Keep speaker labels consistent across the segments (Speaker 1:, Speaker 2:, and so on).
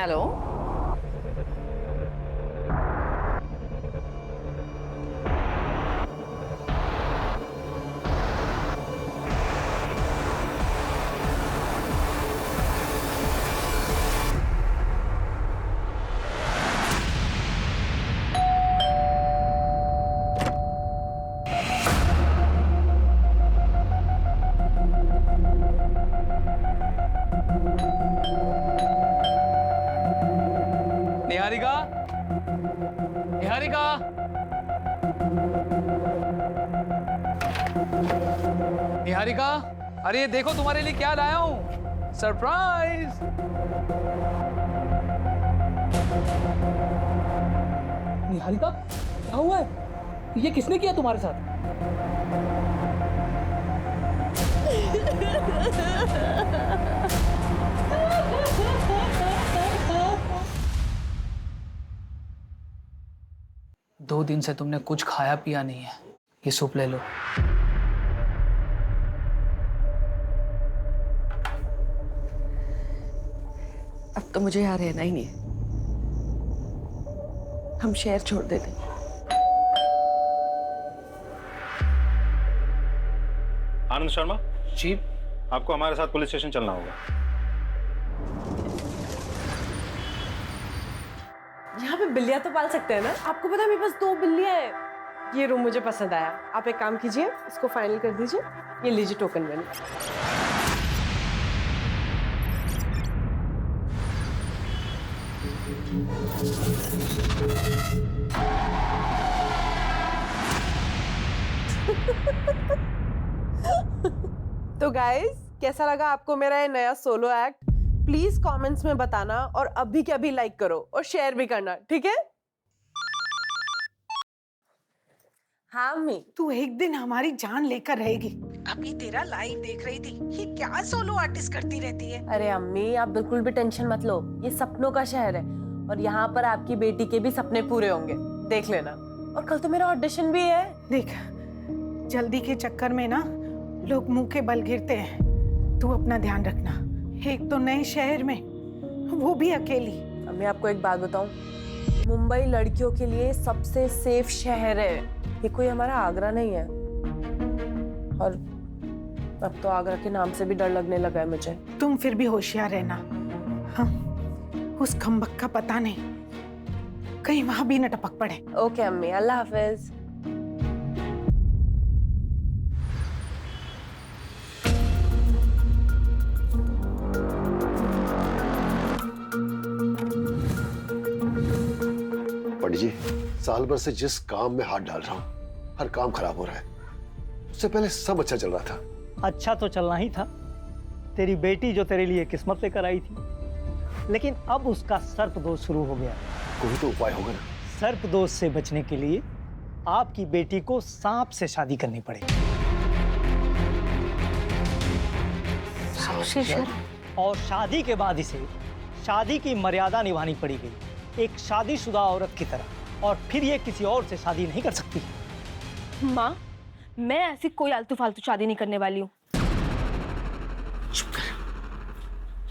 Speaker 1: Hello.
Speaker 2: Niharika, Niharika, Niharika, अरे ये देखो तुम्हारे लिए क्या लाया हूं, सरप्राइज।
Speaker 3: निहारिका, क्या हुआ है? ये किसने किया तुम्हारे साथ?
Speaker 2: 2 दिन से तुमने कुछ खाया पिया नहीं है, ये सूप ले लो।
Speaker 1: अब तो मुझे यहाँ रहना ही नहीं है, हम शहर छोड़ देते हैं।
Speaker 4: आनंद शर्मा
Speaker 2: जी।
Speaker 4: आपको हमारे साथ पुलिस स्टेशन चलना होगा।
Speaker 5: यहाँ पे बिल्लियाँ तो पाल सकते हैं ना? आपको पता है मेरे पास 2 बिल्लियाँ हैं। ये रूम मुझे पसंद आया। आप एक काम कीजिए, इसको फाइनल कर दीजिए। ये लीजिए टोकन मनी। तो गाइस, कैसा लगा आपको मेरा ये नया सोलो एक्ट? प्लीज कमेंट्स में बताना और अभी के अभी लाइक करो और शेयर भी करना, ठीक है? हाँ अम्मी।
Speaker 6: तू एक दिन हमारी जान लेकर रहेगी।
Speaker 7: अभी तेरा लाइव देख रही थी, ये क्या सोलो आर्टिस्ट करती रहती है।
Speaker 5: अरे अम्मी, आप बिल्कुल भी टेंशन मत लो, ये सपनों का शहर है और यहाँ पर आपकी बेटी के भी सपने पूरे होंगे, देख लेना। और कल तो मेरा ऑडिशन भी है।
Speaker 6: देख, जल्दी के चक्कर में ना लोग मुंह के बल गिरते हैं। तू अपना ध्यान रखना, एक तो नए शहर में, वो भी अकेली।
Speaker 5: अम्मी आपको एक बात बताऊं, मुंबई लड़कियों के लिए सबसे सेफ शहर है। ये कोई हमारा आगरा नहीं है। और अब तो आगरा के नाम से भी डर लगने लगा है मुझे।
Speaker 6: तुम फिर भी होशियार रहना। हाँ, उस खम्बक का पता नहीं, कहीं वहां भी न टपक पड़े।
Speaker 5: ओके अम्मी, अल्लाह हाफिज।
Speaker 8: पंडित जी, साल भर से जिस काम में हाथ डाल रहा हूँ, हर काम खराब हो रहा है। उससे पहले सब अच्छा चल रहा था।
Speaker 3: अच्छा तो चलना ही था। तेरी बेटी जो तेरे लिए किस्मत लेकर आई थी, लेकिन अब उसका सर्प दोष शुरू हो गया।
Speaker 8: कोई तो उपाय होगा ना?
Speaker 3: सर्प दोष से बचने के लिए आपकी बेटी को सांप से शादी करनी पड़ेगी। और शादी के बाद इसे शादी की मर्यादा निभानी पड़ेगी, एक शादीशुदा औरत की तरह। और फिर ये किसी और से शादी नहीं कर सकती।
Speaker 9: माँ, मैं ऐसी कोई आलतू फालतू शादी नहीं करने वाली हूँ।
Speaker 8: चुप कर।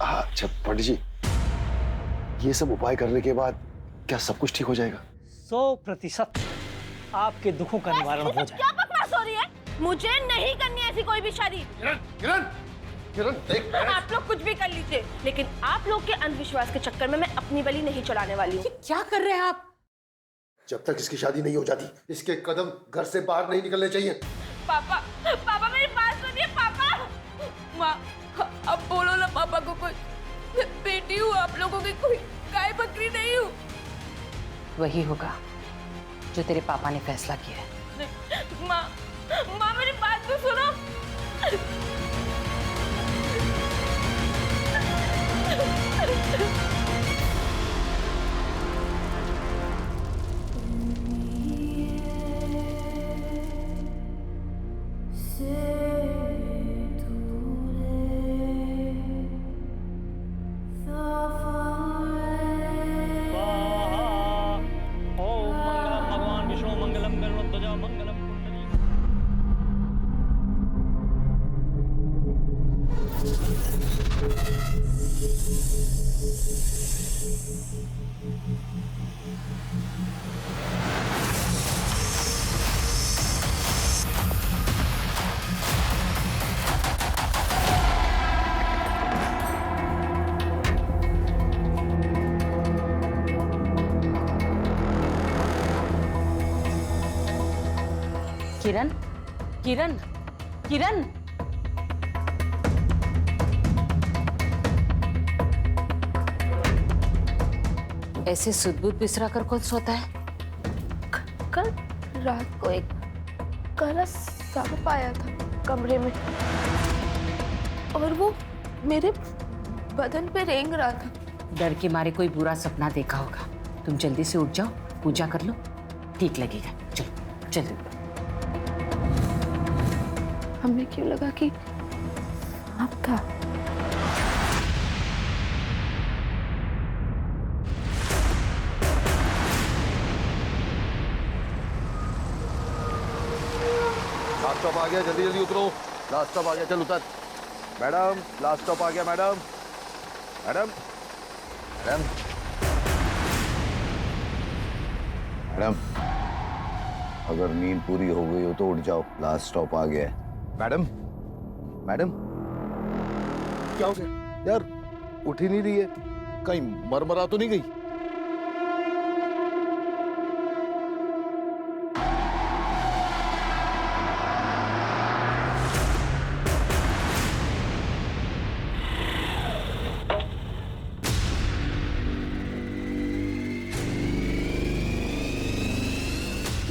Speaker 8: अच्छा पंडित जी, ये सब उपाय करने के बाद क्या सब कुछ ठीक हो जाएगा?
Speaker 3: 100% आपके दुखों का निवारण हो जाएगा।
Speaker 9: क्या बकवास हो रही है? मुझे नहीं करनी ऐसी कोई भी शादी।
Speaker 8: किरण, देख।
Speaker 9: आप लोग कुछ भी कर लीजिए, लेकिन आप लोग के अंधविश्वास के चक्कर में मैं अपनी बलि नहीं चढ़ाने वाली हूँ।
Speaker 6: क्या कर रहे हैं आप?
Speaker 8: जब तक इसकी शादी नहीं हो जाती, इसके कदम घर से बाहर नहीं निकलने चाहिए।
Speaker 9: पापा, पापा मेरी बात सुनिए पापा। माँ, अब बोलो ना पापा को कुछ। मैं बेटी हूँ आप लोगों की, कोई गाय बकरी नहीं हूँ।
Speaker 1: वही होगा जो तेरे पापा ने फैसला किया है।
Speaker 9: माँ, माँ मेरी बात तो सुनो।
Speaker 3: ओम मंगलम भगवान विष्णु मंगलम गरुड़ध्वजा मंगलम कुंडली।
Speaker 1: किरण, किरण, किरण। ऐसे सुध-बुध बिसरा कर कौन सोता है?
Speaker 9: कल रात को एक काला सांप आया था कमरे में और वो मेरे बदन पे रेंग रहा था।
Speaker 1: डर के मारे कोई बुरा सपना देखा होगा। तुम जल्दी से उठ जाओ, पूजा कर लो, ठीक लगेगा। चलो चलो।
Speaker 9: हमें क्यों लगा कि सांप था?
Speaker 8: लास्ट स्टॉप आ गया, जल्दी जल्दी उतरो। लास्ट स्टॉप आ गया, चल उतर। मैडम, लास्ट स्टॉप आ गया मैडम। मैडम, मैडम, मैडम, अगर नींद पूरी हो गई हो तो उठ जाओ, लास्ट स्टॉप आ गया है। मैडम, मैडम, क्या हो गया यार? उठ ही नहीं रही है, कहीं मरमरा तो नहीं गई?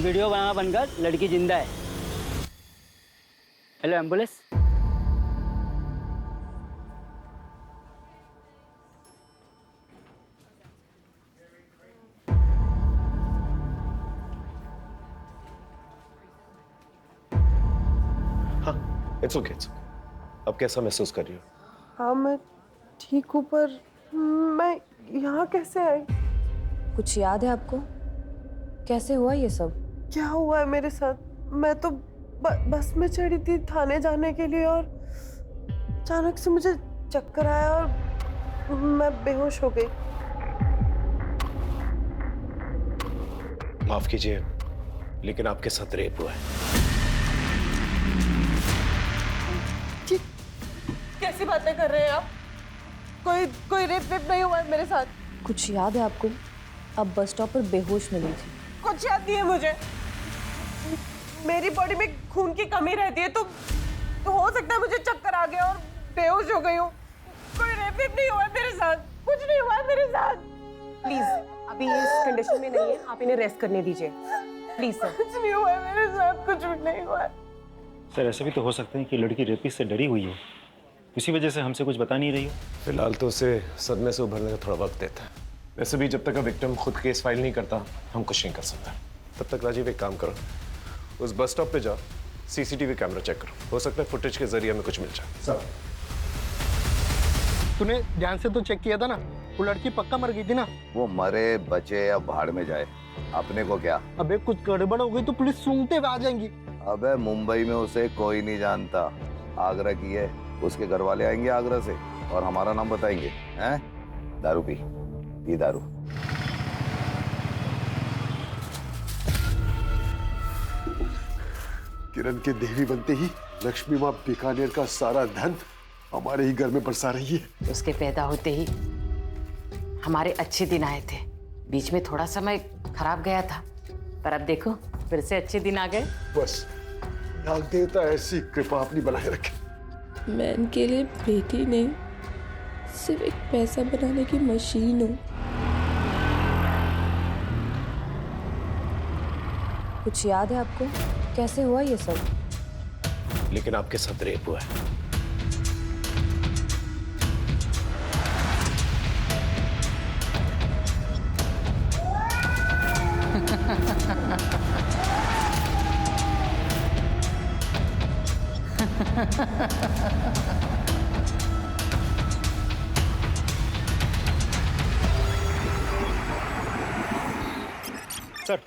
Speaker 3: वीडियो बनकर लड़की जिंदा है। Hello ambulance.
Speaker 10: हाँ, इट्स ओके। अब कैसा महसूस कर रही हो?
Speaker 5: हाँ मैं ठीक हूँ, पर मैं यहाँ कैसे आई?
Speaker 11: कुछ याद है आपको? कैसे हुआ ये सब?
Speaker 5: क्या हुआ है मेरे साथ? मैं तो बस में चढ़ी थी थाने जाने के लिए और अचानक से मुझे चक्कर आया और मैं बेहोश हो गई।
Speaker 10: माफ कीजिए, लेकिन आपके साथ रेप हुआ है।
Speaker 5: कैसी बातें कर रहे हैं आप? कोई रेप नहीं हुआ है मेरे साथ।
Speaker 11: कुछ याद है आपको? अब बस स्टॉप पर बेहोश मिली थी।
Speaker 5: कुछ याद नहीं है मुझे। मेरी बॉडी में खून की कमी रहती है तो हो सकता है मुझे चक्कर आ गया और बेहोश हो गई हूँ। कोई रेप नहीं हुआ है मेरे साथ, कुछ नहीं हुआ है मेरे साथ।
Speaker 12: प्लीज, अभी ये इस कंडीशन में नहीं है, आप इन्हें रेस्ट करने दीजिए प्लीज सर।
Speaker 5: कुछ नहीं हुआ है मेरे साथ, कुछ भी नहीं हुआ है।
Speaker 4: सर ऐसा भी तो हो सकता है कि लड़की रेपिस्ट से डरी हुई हो, इसी वजह से हमसे कुछ बता नहीं रही हो।
Speaker 10: फिलहाल तो उसे सदमे से उभरने का थोड़ा वक्त देता है। वैसे भी जब तक विक्टिम खुद केस फाइल नहीं करता, हम कुछ नहीं कर सकते। तब तक राजीव एक काम करो, उस बस स्टॉप पे जाओ, सीसीटीवी कैमरा चेक करो। हो सकता है फुटेज के जरिए हमें कुछ मिल जाए। सर,
Speaker 3: तूने ध्यान से तो चेक किया था ना? वो लड़की पक्का मर गई थी ना?
Speaker 8: वो मरे बचे या भाड़ में जाए, अपने को क्या?
Speaker 3: अबे कुछ गड़बड़ हो गई तो पुलिस सूंघते हुए आ जाएंगी।
Speaker 8: अबे मुंबई में उसे कोई नहीं जानता। आगरा की है, उसके घर वाले आएंगे आगरा से और हमारा नाम बताएंगे। हैं? दारू पी, ये दारू।
Speaker 13: किरण के देवी बनते ही लक्ष्मी माँ बीकानेर का सारा धन हमारे ही घर में बरसा रही है।
Speaker 1: उसके पैदा होते ही हमारे अच्छे दिन आए थे। बीच में थोड़ा समय खराब गया था, पर अब देखो फिर से अच्छे दिन आ गए।
Speaker 13: बस नाग देवता ऐसी कृपा अपनी बनाए रखे।
Speaker 9: मैं इनके लिए बेटी नहीं, सिर्फ एक पैसा बनाने की मशीन हूँ।
Speaker 11: कुछ याद है आपको? कैसे हुआ ये सब?
Speaker 10: लेकिन आपके साथ रेप हुआ है।
Speaker 4: सर,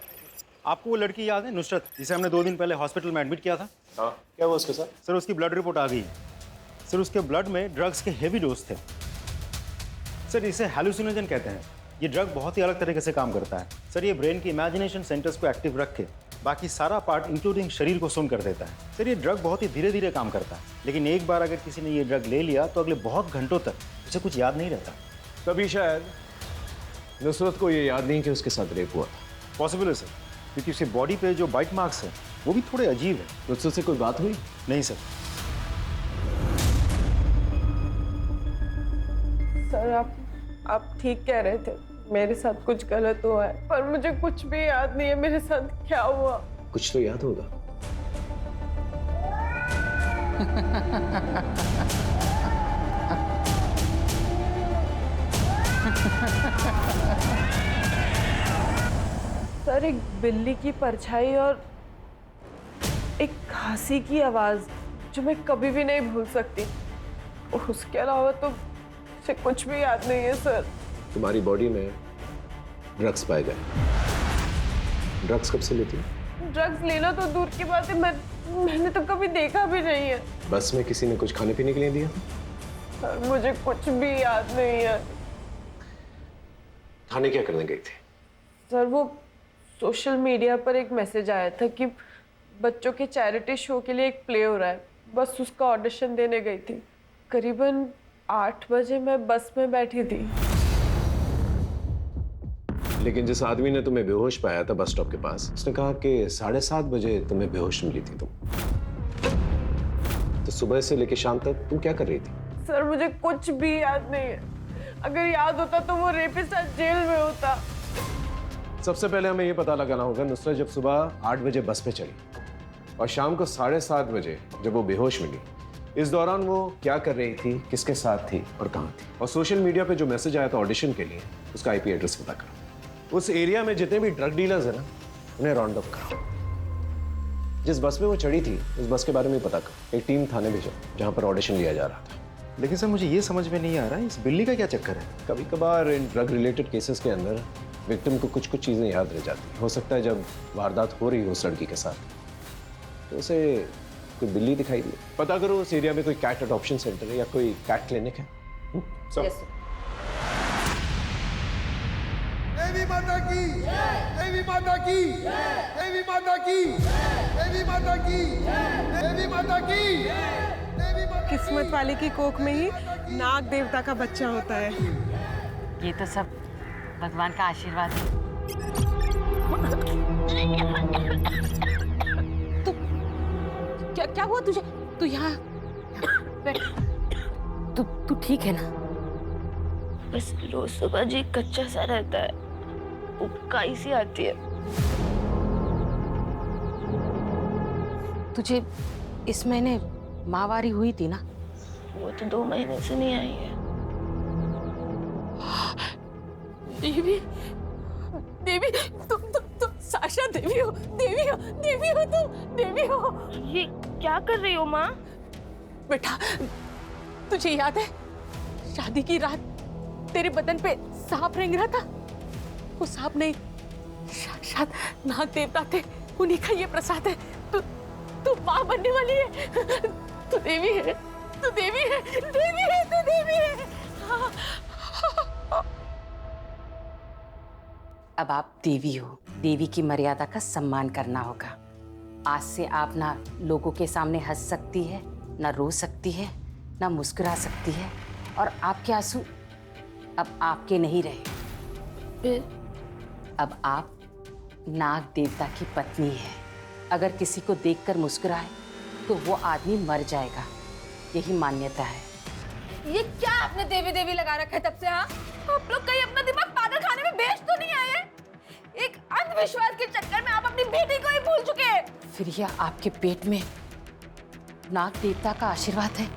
Speaker 4: आपको वो लड़की याद है, नुसरत, जिसे हमने 2 दिन पहले हॉस्पिटल में एडमिट किया था?
Speaker 10: हाँ, क्या हुआ उसके साथ?
Speaker 4: सर, उसकी ब्लड रिपोर्ट आ गई है। सर, उसके ब्लड में ड्रग्स के हेवी डोज थे। सर इसे हैलुसिनोजन कहते हैं। ये ड्रग बहुत ही अलग तरीके से काम करता है सर। ये ब्रेन की इमेजिनेशन सेंटर्स को एक्टिव रख के बाकी सारा पार्ट इंक्लूडिंग शरीर को सुन कर देता है। सर ये ड्रग बहुत ही धीरे धीरे काम करता है, लेकिन एक बार अगर किसी ने ये ड्रग ले लिया तो अगले बहुत घंटों तक उसे कुछ याद नहीं रहता।
Speaker 10: तभी शायद नुसरत को ये याद नहीं कि उसके साथ रेप हुआ था।
Speaker 4: पॉसिबल है सर, क्योंकि उसके बॉडी पे जो बाइट मार्क्स हैं वो भी थोड़े अजीब है।
Speaker 10: नुसरत से कोई बात हुई?
Speaker 4: नहीं सर।
Speaker 5: सर आप ठीक कह रहे थे, मेरे साथ कुछ गलत हुआ है, पर मुझे कुछ भी याद नहीं है मेरे साथ क्या हुआ।
Speaker 10: कुछ तो याद होगा।
Speaker 5: सर एक बिल्ली की परछाई और एक खांसी की आवाज जो मैं कभी भी नहीं भूल सकती। उसके अलावा तो मुझे कुछ भी याद नहीं है सर।
Speaker 10: तुम्हारी बॉडी में ड्रग्स पाए गए। ड्रग्स कब से लेती हो?
Speaker 5: ड्रग्स लेना तो दूर की बात है, मैंने तो कभी देखा भी नहीं है।
Speaker 10: बस में किसी ने कुछ खाने पीने के लिए दिया?
Speaker 5: सर मुझे कुछ भी याद नहीं है।
Speaker 10: थाने क्या करने गई थी?
Speaker 5: सर वो सोशल मीडिया पर एक मैसेज आया था कि बच्चों के चैरिटी शो के लिए एक प्ले हो रहा है, बस उसका ऑडिशन देने गई थी। करीबन 8 बजे मैं बस में बैठी थी।
Speaker 10: लेकिन जिस आदमी ने तुम्हें बेहोश पाया था बस स्टॉप के पास, उसने कहा कि 7:30 बजे तुम्हें बेहोश मिली थी तुम। तो सुबह से लेकर शाम तक तुम क्या कर रही थी?
Speaker 5: सर मुझे कुछ भी याद नहीं है। अगर याद होता तो वो रेपिस्ट आज जेल में होता।
Speaker 10: सबसे पहले हमें ये पता लगाना होगा नुसरत जब सुबह 8 बजे बस पे चली और शाम को 7:30 बजे जब वो बेहोश मिली, इस दौरान वो क्या कर रही थी, किसके साथ थी और कहाँ थी। और सोशल मीडिया पे जो मैसेज आया था ऑडिशन के लिए, उसका आईपी एड्रेस पता करो। उस एरिया में जितने भी ड्रग डीलर्स हैं ना, उन्हें राउंड अप करो। जिस बस में वो चढ़ी थी उस बस के बारे में पता करो। एक टीम थाने भेजो जहाँ पर ऑडिशन लिया जा रहा था।
Speaker 4: लेकिन सर मुझे ये समझ में नहीं आ रहा है इस बिल्ली का क्या चक्कर है।
Speaker 10: कभी कभार इन ड्रग रिलेटेड केसेस के अंदर विक्टिम को कुछ कुछ चीज़ें याद रह जाती हैं। हो सकता है जब वारदात हो रही हो उस लड़की के साथ तो उसे कोई बिल्ली दिखाई दी। पता करो उस एरिया में कोई कैट अडॉप्शन सेंटर है या कोई कैट क्लिनिक है।
Speaker 13: देवी माता की, देवी माता की, देवी माता की, देवी माता की, देवी माता की, देवी माता।
Speaker 6: किस्मत वाले की कोख में ही नाग देवता का बच्चा होता है।
Speaker 1: ये तो सब भगवान का आशीर्वाद है। क्या हुआ तुझे? तू यहाँ तू ठीक है ना?
Speaker 9: बस रोज सुबह जी कच्चा सा रहता है, उबकाई सी आती है।
Speaker 1: तुझे इस महीने माहवारी हुई थी ना?
Speaker 9: वो तो 2 महीने से नहीं आई है।
Speaker 1: देवी, देवी, तुम साशा देवी हो, देवी हो, देवी हो, तुम देवी हो।
Speaker 9: ये क्या कर रही हो माँ?
Speaker 1: बेटा, तुझे याद है शादी की रात तेरे बदन पे सांप रेंग रहा था? वो सांप नहीं, साक्षात नाग देवता थे। उन्हीं का ये प्रसाद है। तू माँ बनने वाली है। तू देवी है, तू देवी है, देवी है, तू देवी है। अब आप देवी हो। देवी की मर्यादा का सम्मान करना होगा। आज से आप ना लोगों के सामने हंस सकती है, ना रो सकती है, ना मुस्कुरा सकती है, और आपके आंसू अब आपके नहीं रहे। अब आप नाग देवता की पत्नी है। अगर किसी को देखकर मुस्कुराए तो वो आदमी मर जाएगा। यही मान्यता है।
Speaker 9: ये क्या आपने देवी देवी लगा रखा है तब से? हाँ, आप लोग कहीं अपना दिमाग पागल खाने में बेच तो नहीं आए? एक अंधविश्वास के चक्कर में आप अपनी बेटी को ही भूल चुके हैं।
Speaker 1: फिर यह आपके पेट में नाग देवता का आशीर्वाद है,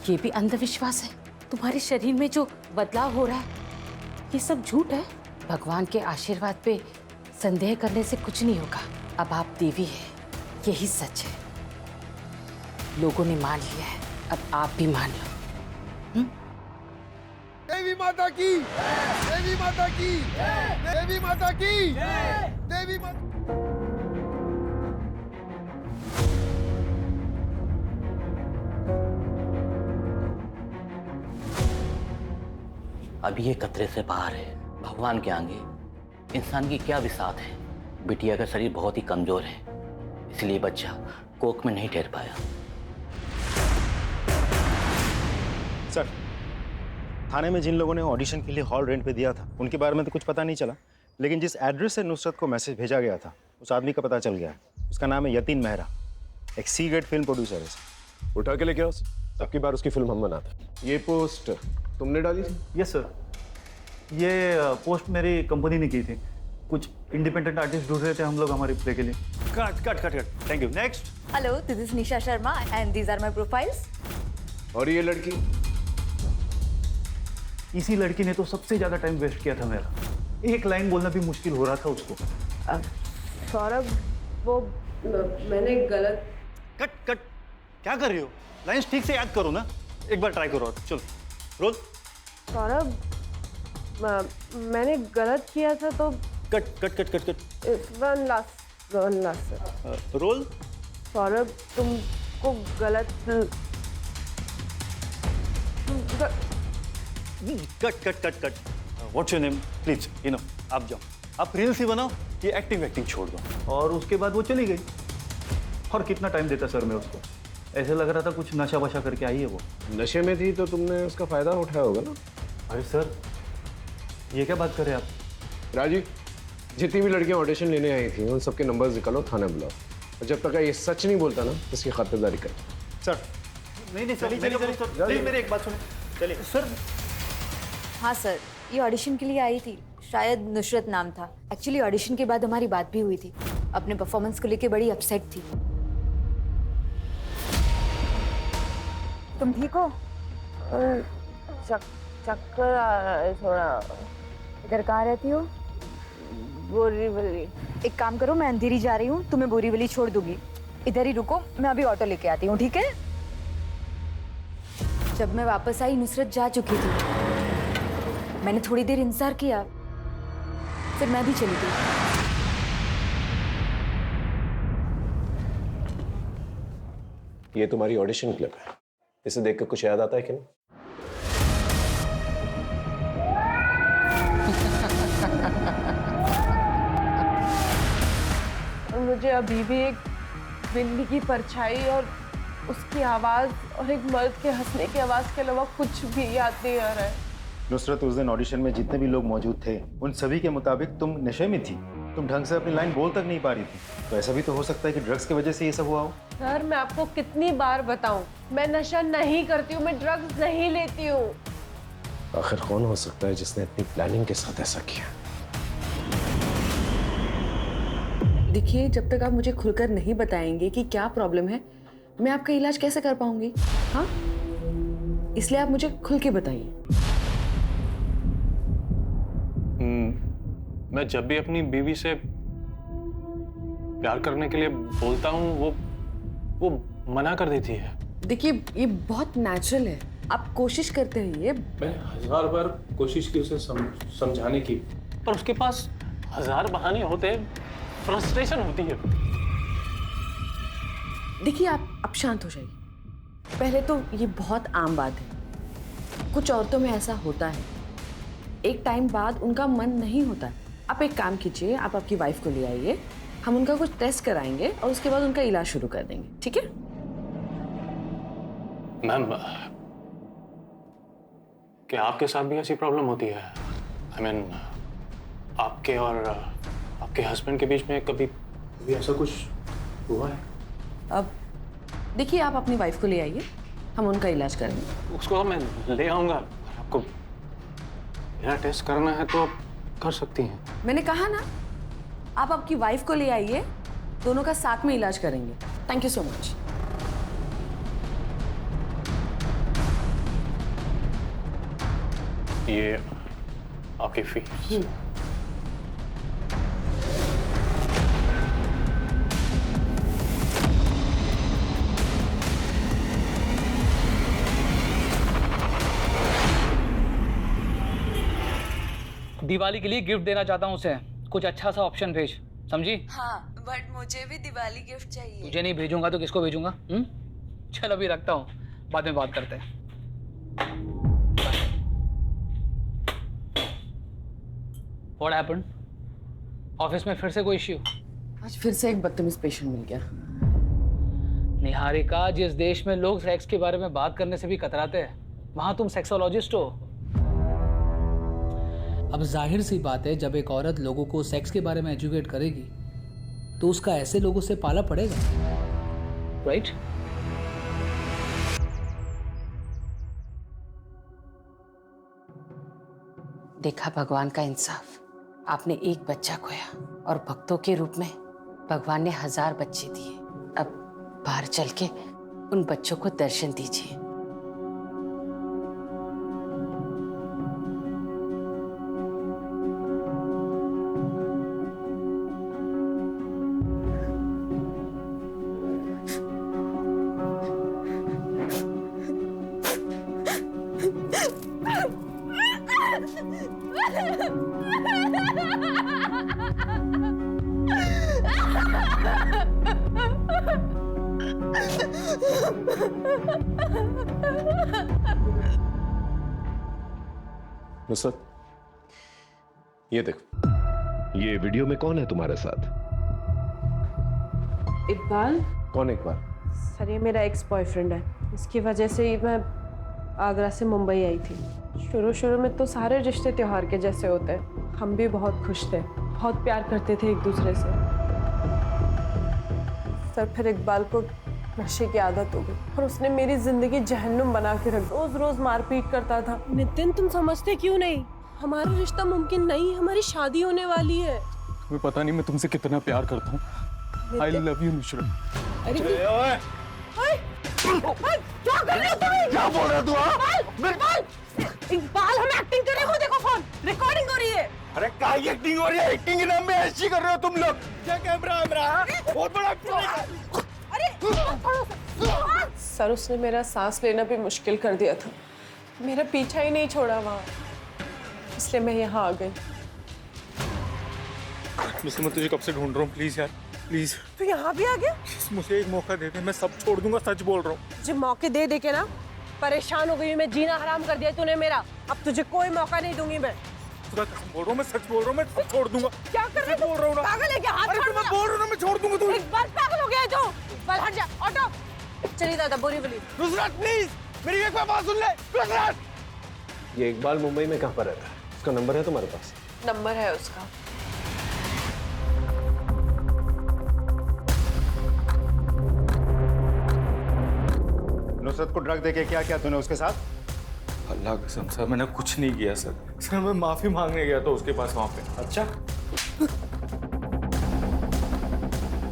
Speaker 1: ये भी अंधविश्वास है। तुम्हारे शरीर में जो बदलाव हो रहा है ये सब झूठ है। भगवान के आशीर्वाद पे संदेह करने से कुछ नहीं होगा। अब आप देवी हैं, यही सच है। लोगों ने मान लिया है, अब आप भी मान लो।
Speaker 13: देवी माता की, देवी माता की, देवी माता की, देवी माता।
Speaker 14: अभी ये खतरे से बाहर है। भगवान के आगे इंसान की क्या बिसात है। बिटिया का शरीर बहुत ही कमजोर है, इसलिए बच्चा कोख में नहीं ठहर पाया।
Speaker 4: सर, थाने में जिन लोगों ने ऑडिशन के लिए हॉल रेंट पे दिया था उनके बारे में तो कुछ पता नहीं चला, लेकिन जिस एड्रेस से नुसरत को मैसेज भेजा गया था उस आदमी का पता चल गया है। उसका नाम है यतीन मेहरा, एक सी ग्रेड फिल्म प्रोड्यूसर है।
Speaker 10: उठा के लेके आओ, सबकी बार उसकी फिल्म हम बनाते हैं। ये पोस्ट तुमने डाली थी?
Speaker 15: यस सर, ये पोस्ट मेरी कंपनी ने की थी। कुछ इंडिपेंडेंट आर्टिस्ट ढूंढ रहे थे हम लोग हमारे प्ले के लिए। Cut cut cut cut, thank you. Next.
Speaker 11: Hello, this is Nisha Sharma and these are my profiles.
Speaker 10: और ये लड़की?
Speaker 15: इसी लड़की ने तो सबसे ज्यादा टाइम वेस्ट किया था मेरा। एक लाइन बोलना भी मुश्किल हो रहा था उसको।
Speaker 5: सौरभ, वो मैंने गलत।
Speaker 15: कट कट, क्या कर रही हो? लाइंस ठीक से याद करो ना, एक बार ट्राई करो। और चलो रोल।
Speaker 5: सौरभ, मैंने गलत किया था तो।
Speaker 15: Cut cut cut cut cut.
Speaker 5: One last
Speaker 15: roll.
Speaker 5: Saurabh, तुमको गलत।
Speaker 15: Cut cut cut cut. What's your name please? You know, आप जाओ, आप रील्स ही बनाओ, ये एक्टिंग छोड़ दो। और उसके बाद वो चली गई। और कितना टाइम देता सर मैं उसको? ऐसे लग रहा था कुछ नशा वशा करके आई है वो।
Speaker 10: नशे में थी तो तुमने उसका फायदा उठाया होगा ना।
Speaker 15: अरे सर, ये क्या बात कर रहे हैं आप?
Speaker 10: राजीव, जितनी भी लड़कियां ऑडिशन लेने आई थी उन सबके नंबर्स निकालो, थाने बुलाओ, और जब तक ये सच नहीं बोलता ना इसकी खातिरदारी कर।
Speaker 15: सर नहीं सर, चलिए मेरी एक बात सुनिए। चलिए सर।
Speaker 11: हाँ सर, ये ऑडिशन के लिए आई थी, शायद नुसरत नाम था। एक्चुअली ऑडिशन के बाद हमारी बात भी हुई थी। अपने परफॉर्मेंस को लेके बड़ी अपसेट थी। तुम ठीक हो?
Speaker 5: चक्कर आ रहा है थोड़ा।
Speaker 11: इधर कहाँ रहती हो?
Speaker 5: बोरीवली।
Speaker 11: एक काम करो, मैं अंधेरी जा रही हूँ, तुम्हें बोरीवली छोड़ दूंगी। इधर ही रुको, मैं अभी ऑटो लेके आती हूँ, ठीक है? जब मैं वापस आई नुसरत जा चुकी थी। मैंने थोड़ी देर इंतजार किया, फिर मैं भी चली गई।
Speaker 10: ये तुम्हारी ऑडिशन क्लिप है, इसे देखकर कुछ याद आता है कि नहीं?
Speaker 5: मुझे अभी भी एक बिल्ली की परछाई और उसकी आवाज और एक मर्द के हंसने की आवाज के अलावा कुछ भी याद नहीं आ रहा है।
Speaker 4: नुसरत, उस दिन ऑडिशन में जितने भी लोग मौजूद थे उन सभी के मुताबिक तुम नशे में थी। तुम ढंग से अपनी लाइन बोल तक नहीं पा रही थी। तो ऐसा भी तो हो सकता है कि ड्रग्स की वजह से ये सब हुआ हो।
Speaker 5: सर, मैं आपको कितनी बार बताऊं, मैं नशा नहीं करती हूँ, मैं ड्रग्स नहीं लेती हूँ।
Speaker 10: आखिर कौन हो सकता है जिसने इतनी प्लानिंग के साथ ऐसा किया?
Speaker 16: देखिए, जब तक आप मुझे खुलकर नहीं बताएंगे कि क्या प्रॉब्लम है, मैं आपका इलाज कैसे कर पाऊंगी? हाँ, इसलिए आप मुझे खुल के बताइए।
Speaker 17: मैं जब भी अपनी बीवी से प्यार करने के लिए बोलता हूँ वो मना कर देती है।
Speaker 16: देखिए, ये बहुत नेचुरल है, आप कोशिश करते रहिए।
Speaker 17: मैंने 1000 बार कोशिश की उसे समझाने की, पर उसके पास 1000 बहाने होते, फ्रस्ट्रेशन होती है।
Speaker 16: देखिए, आप शांत हो जाइए। पहले तो ये बहुत आम बात है, कुछ औरतों में ऐसा होता है, एक टाइम बाद उनका मन नहीं होता। आप एक काम कीजिए, आप आपकी वाइफ को ले आइए, हम उनका कुछ टेस्ट कराएंगे और उसके बाद उनका इलाज शुरू कर देंगे, ठीक है?
Speaker 17: मैम, क्या आपके साथ भी ऐसी प्रॉब्लम होती है? I mean, आपके और आपके हस्बैंड के बीच में कभी ऐसा कुछ हुआ है?
Speaker 16: अब देखिए, आप अपनी वाइफ को ले आइए, हम उनका इलाज करेंगे।
Speaker 17: उसको तो मैं ले आऊंगा, आपको मेरा टेस्ट करना है तो आप कर सकती हैं।
Speaker 16: मैंने कहा ना, आप आपकी वाइफ को ले आइए, दोनों का साथ में इलाज करेंगे। Thank you so much.
Speaker 17: ये आपकी फीस।
Speaker 2: दिवाली के लिए गिफ्ट देना चाहता हूँ उसे, कुछ अच्छा सा ऑप्शन भेज, समझी?
Speaker 11: हाँ, बट मुझे भी दिवाली गिफ्ट चाहिए।
Speaker 2: तुझे नहीं भेजूंगा तो किसको भेजूंगा? चल अभी रखता हूँ, बाद में बात करते हैं। What happened? ऑफिस में फिर से कोई इश्यू?
Speaker 16: आज फिर से एक बदतमीज पेशेंट मिल गया।
Speaker 2: निहारिका, जिस देश में लोग सेक्स के बारे में बात करने से भी कतराते हैं, वहां तुम सेक्सोलॉजिस्ट हो। अब जाहिर सी बात है, जब एक औरत लोगों को सेक्स के बारे में एजुकेट करेगी तो उसका ऐसे लोगों से पाला पड़ेगा, राइट?
Speaker 1: देखा भगवान का इंसाफ। आपने एक बच्चा खोया और भक्तों के रूप में भगवान ने 1000 बच्चे दिए। अब बाहर चल के उन बच्चों को दर्शन दीजिए।
Speaker 10: नुसरत, ये देखो, ये वीडियो में कौन है तुम्हारे साथ?
Speaker 5: इकबाल।
Speaker 10: कौन इकबाल?
Speaker 5: सर, ये मेरा एक्स बॉयफ्रेंड है। इसकी वजह से ही मैं आगरा से मुंबई आई थी। शुरू में तो सारे रिश्ते त्योहार के जैसे होते हैं। हम भी बहुत खुश थे, बहुत प्यार करते थे एक दूसरे से। सर, फिर इकबाल को नशे की आदत हो गई और उसने मेरी जिंदगी जहन्नुम बना के रख। रोज रोज मारपीट करता था। नितिन, तुम समझते क्यों नहीं? हमारा रिश्ता मुमकिन नहीं, हमारी शादी होने वाली है।
Speaker 15: तुम्हें पता नहीं मैं तुमसे कितना प्यार करता हूँ। I love you Nusrat.
Speaker 5: अरे क्या कर रहे हो तुम?
Speaker 13: क्या बोल रहे तू?
Speaker 5: इकबाल, हम एक्टिंग कर रहे हो। देखो फोन, रिकॉर्डिंग हो रही है।
Speaker 13: अरे क्या एक्टिंग हो रही है? एक्टिंग के नाम में ऐसी कर रहे हो तुम लोग? क्या कैमरा बहुत बड़ा।
Speaker 5: सर, उसने मेरा सांस लेना भी मुश्किल कर दिया था। मेरा पीछा ही नहीं छोड़ा वहाँ, इसलिए मैं यहाँ आ गई।
Speaker 15: मैं तुझे कब से ढूंढ रहा हूँ, प्लीज यार, प्लीज।
Speaker 5: तू यहाँ भी आ गया?
Speaker 15: मुझे एक मौका दे दे, मैं सब छोड़ दूंगा, सच बोल रहा हूँ।
Speaker 5: मुझे मौके दे के ना परेशान हो गई। मैं जीना हराम कर दिया तूने मेरा। अब तुझे कोई मौका नहीं दूंगी मैं।
Speaker 15: बोल रहा हूँ, मैं सच बोल रहा हूँ, मैं सब छोड़ दूंगा।
Speaker 5: क्या कर रहे हो?
Speaker 15: बोल रहा हूँ ना,
Speaker 5: पागल है क्या? हाथ छोड़।
Speaker 15: मैं बोल रहा हूँ ना, मैं छोड़ दूंगा। तू
Speaker 5: एक बार पागल हो गया है तू। बल हट जा, ऑटो। चलिए दादा, बोरीवली।
Speaker 13: नुसरत प्लीज, मेरी एक बात सुन ले। नुसरत,
Speaker 10: ये इकबाल मुंबई में कहाँ पर रहता है? उसका नंबर है तुम्हारे पास?
Speaker 5: नंबर है उसका।
Speaker 4: नुसरत को ड्रग देके क्या किया तूने उसके साथ?
Speaker 15: अल्लाह कसम सर, मैंने कुछ नहीं किया सर। सर, मैं माफी मांगने गया था उसके पास वहाँ पे।
Speaker 4: अच्छा,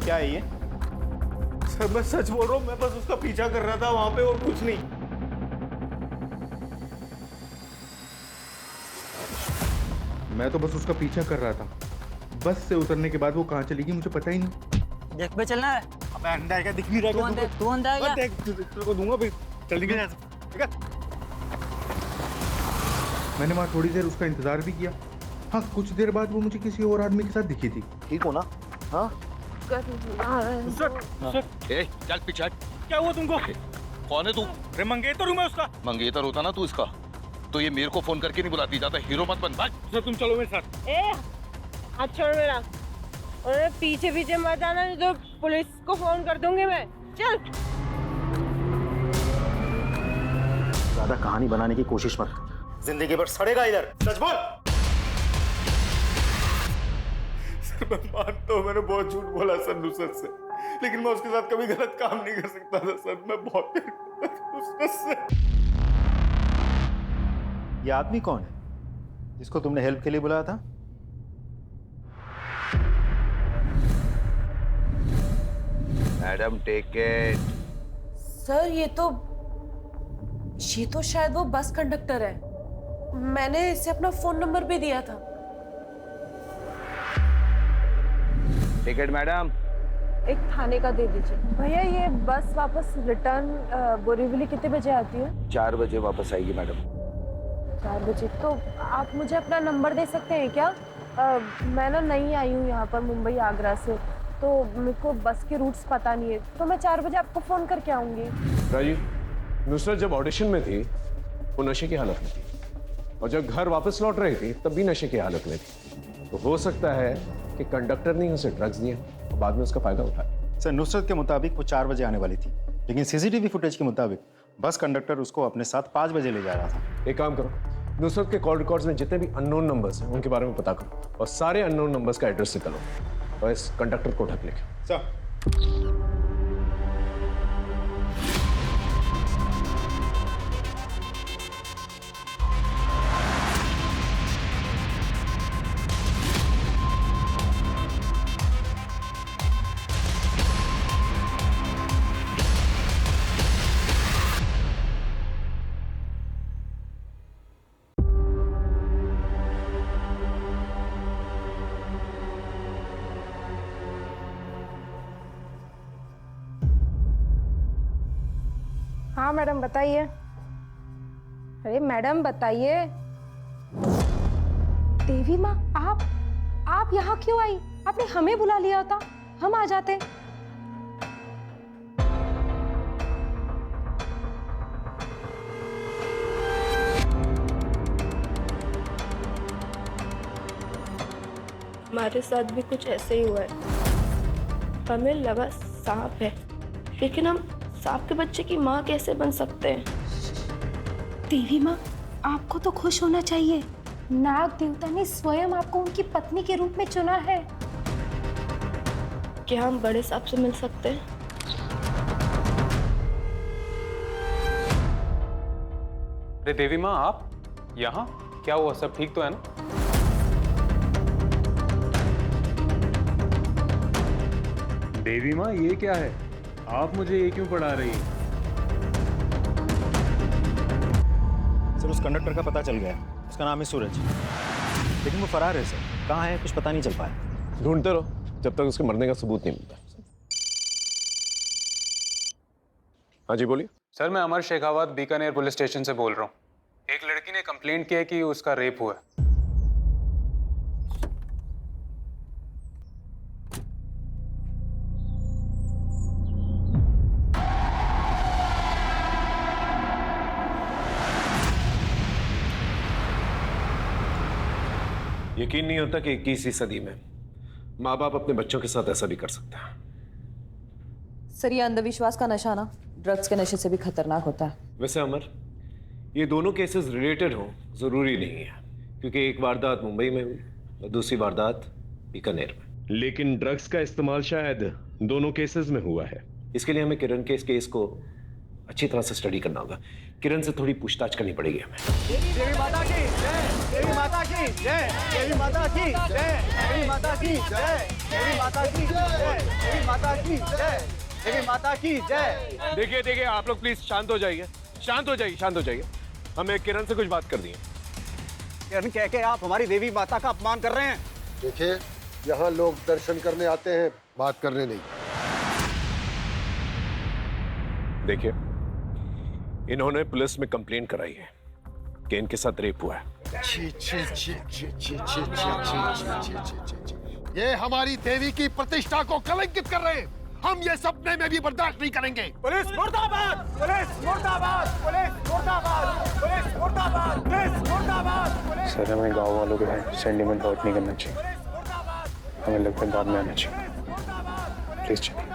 Speaker 4: क्या है ये?
Speaker 15: सर, मैं सच बोल रहा हूँ, मैं बस उसका पीछा कर रहा था वहाँ पे और कुछ नहीं। मैं तो बस उसका पीछा कर रहा था। बस से उतरने के बाद वो कहाँ चली गई मुझे पता ही नहीं।
Speaker 3: देख पे चलना है।
Speaker 15: अबे अंडा है क्या? दिख नहीं रहा है।
Speaker 3: तू अंडा है क्या?
Speaker 15: देख, तेरे को दूंगा भाई। जल्दी निकल यहाँ से। मैंने वहाँ थोड़ी देर उसका इंतजार भी किया। हाँ, कुछ देर बाद वो मुझे किसी और आदमी के साथ दिखी थी।
Speaker 8: ठीक हो ना? हाँ,
Speaker 13: ए, चल पीछे हट।
Speaker 15: क्या हुआ तुमको?
Speaker 13: कौन है तू?
Speaker 15: अरे मंगेतर हूँ मैं उसका।
Speaker 13: मंगेतर होता ना तू इसका, तो ये मेरे को फोन करके नहीं बुलाती। जाता हीरो मत बन।
Speaker 15: सर, तुम चलो मेरे साथ।
Speaker 5: ए, हाथ छोड़ मेरा। और पीछे पीछे मत आना, नहीं तो पुलिस को फोन कर दूंगी मैं। चल।
Speaker 4: ज्यादा कहानी बनाने की कोशिश मत। जिंदगी भर सड़ेगा इधर। सच बोल।
Speaker 15: सर, मैं मानता हूँ मैंने बहुत झूठ बोला सर नुसरत से, लेकिन मैं उसके साथ कभी गलत काम नहीं कर सकता था सर। मैं बहुत प्यार करता था नुसरत से।
Speaker 4: ये आदमी कौन है जिसको तुमने हेल्प के लिए बुलाया था?
Speaker 8: Madam take it.
Speaker 5: सर, ये तो शायद वो बस कंडक्टर है। मैंने इसे अपना फोन नंबर भी दिया था।
Speaker 8: Ticket madam.
Speaker 5: एक थाने का दे दीजिए। भैया, ये बस वापस रिटर्न बोरीवली कितने बजे आती है?
Speaker 8: 4 बजे वापस आएगी मैडम।
Speaker 5: 4 बजे। तो आप मुझे अपना नंबर दे सकते हैं क्या? मैं ना नई आई हूँ यहाँ पर मुंबई आगरा से, तो मेरे को बस के रूट्स पता नहीं है, तो मैं 4 बजे आपको फोन करके आऊंगी।
Speaker 10: राजीव, नुसरत जब ऑडिशन में थी वो नशे की हालत में थी, और जब घर वापस लौट रही थी तब भी नशे की हालत में थी। तो हो सकता है कि कंडक्टर ने उसे ड्रग्स दिए और बाद में उसका फायदा उठाया।
Speaker 4: सर नुसरत के मुताबिक वो 4 बजे आने वाली थी, लेकिन सीसीटीवी फुटेज के मुताबिक बस कंडक्टर उसको अपने साथ 5 बजे ले जा रहा था।
Speaker 10: एक काम करो, नुसरत के कॉल रिकॉर्ड्स में जितने भी अननोन नंबर्स हैं उनके बारे में पता करो और सारे अननोन नंबर्स का एड्रेस निकालो और इस कंडक्टर को ढक लेके।
Speaker 4: सर
Speaker 18: हाँ मैडम बताइए। अरे मैडम बताइए। देवी माँ आप यहाँ क्यों आई? आपने हमें बुला लिया होता, हम आ जाते।
Speaker 9: हमारे साथ भी कुछ ऐसे ही हुआ है। हमें लगा सांप है, लेकिन हम सांप के बच्चे की माँ कैसे बन सकते हैं?
Speaker 18: देवी माँ आपको तो खुश होना चाहिए, नाग देवता ने स्वयं आपको उनकी पत्नी के रूप में चुना है।
Speaker 9: क्या हम बड़े सांप से मिल सकते हैं?
Speaker 17: अरे देवी माँ आप यहाँ? क्या हुआ, सब ठीक तो है ना?
Speaker 19: देवी माँ ये क्या है? आप मुझे ये क्यों पढ़ा रही हैं?
Speaker 4: सर उस कंडक्टर का पता चल गया, उसका नाम है सूरज, लेकिन वो फरार है सर। कहाँ है कुछ पता नहीं चल पाया।
Speaker 10: ढूंढते रहो जब तक उसके मरने का सबूत नहीं मिलता। हाँ जी बोलिए।
Speaker 17: सर मैं अमर शेखावत बीकानेर पुलिस स्टेशन से बोल रहा हूँ। एक लड़की ने कंप्लेंट किया कि उसका रेप हुआ है।
Speaker 10: यकीन नहीं होता कि 21वीं सदी में माँ बाप अपने बच्चों के साथ ऐसा भी कर सकते हैं।
Speaker 16: सर ये अंधविश्वास का नशा ना ड्रग्स के नशे से भी खतरनाक होता है।
Speaker 10: वैसे अमर ये दोनों केसेस रिलेटेड हो जरूरी नहीं है, क्योंकि एक वारदात मुंबई में हुई और दूसरी वारदात बीकानेर में।
Speaker 19: लेकिन ड्रग्स का इस्तेमाल शायद दोनों केसेस में हुआ है।
Speaker 10: इसके लिए हमें किरण के इस केस को अच्छी तरह से स्टडी करना होगा। किरण से थोड़ी पूछताछ करनी पड़ेगी हमें।
Speaker 3: देवी माता की जय, देवी माता की जय, देवी माता की जय, देवी माता की जय, देवी माता की जय, देवी माता की जय, देवी माता की जय।
Speaker 10: देखिए आप लोग प्लीज शांत हो जाइए, शांत हो जाइए। हमें किरण से कुछ बात करनी है।
Speaker 3: किरण कह के आप हमारी देवी माता का अपमान कर रहे हैं।
Speaker 13: देखिए यहाँ लोग दर्शन करने आते हैं, बात करने नहीं।
Speaker 10: देखिए इन्होंने पुलिस में कंप्लेंट कराई है कि इनके साथ रेप हुआ है।
Speaker 13: ये हमारी देवी की प्रतिष्ठा को कलंकित कर रहे हैं। हम ये सपने में भी बर्दाश्त नहीं करेंगे।
Speaker 3: पुलिस मुर्दाबाद, पुलिस मुर्दाबाद, पुलिस मुर्दाबाद, पुलिस मुर्दाबाद, पुलिस मुर्दाबाद।
Speaker 17: सर हमें गांव वालों के सेंटिमेंट हर्ट नहीं करना चाहिए, हमें लगता है बाद में आना चाहिए। प्लीज चलिए।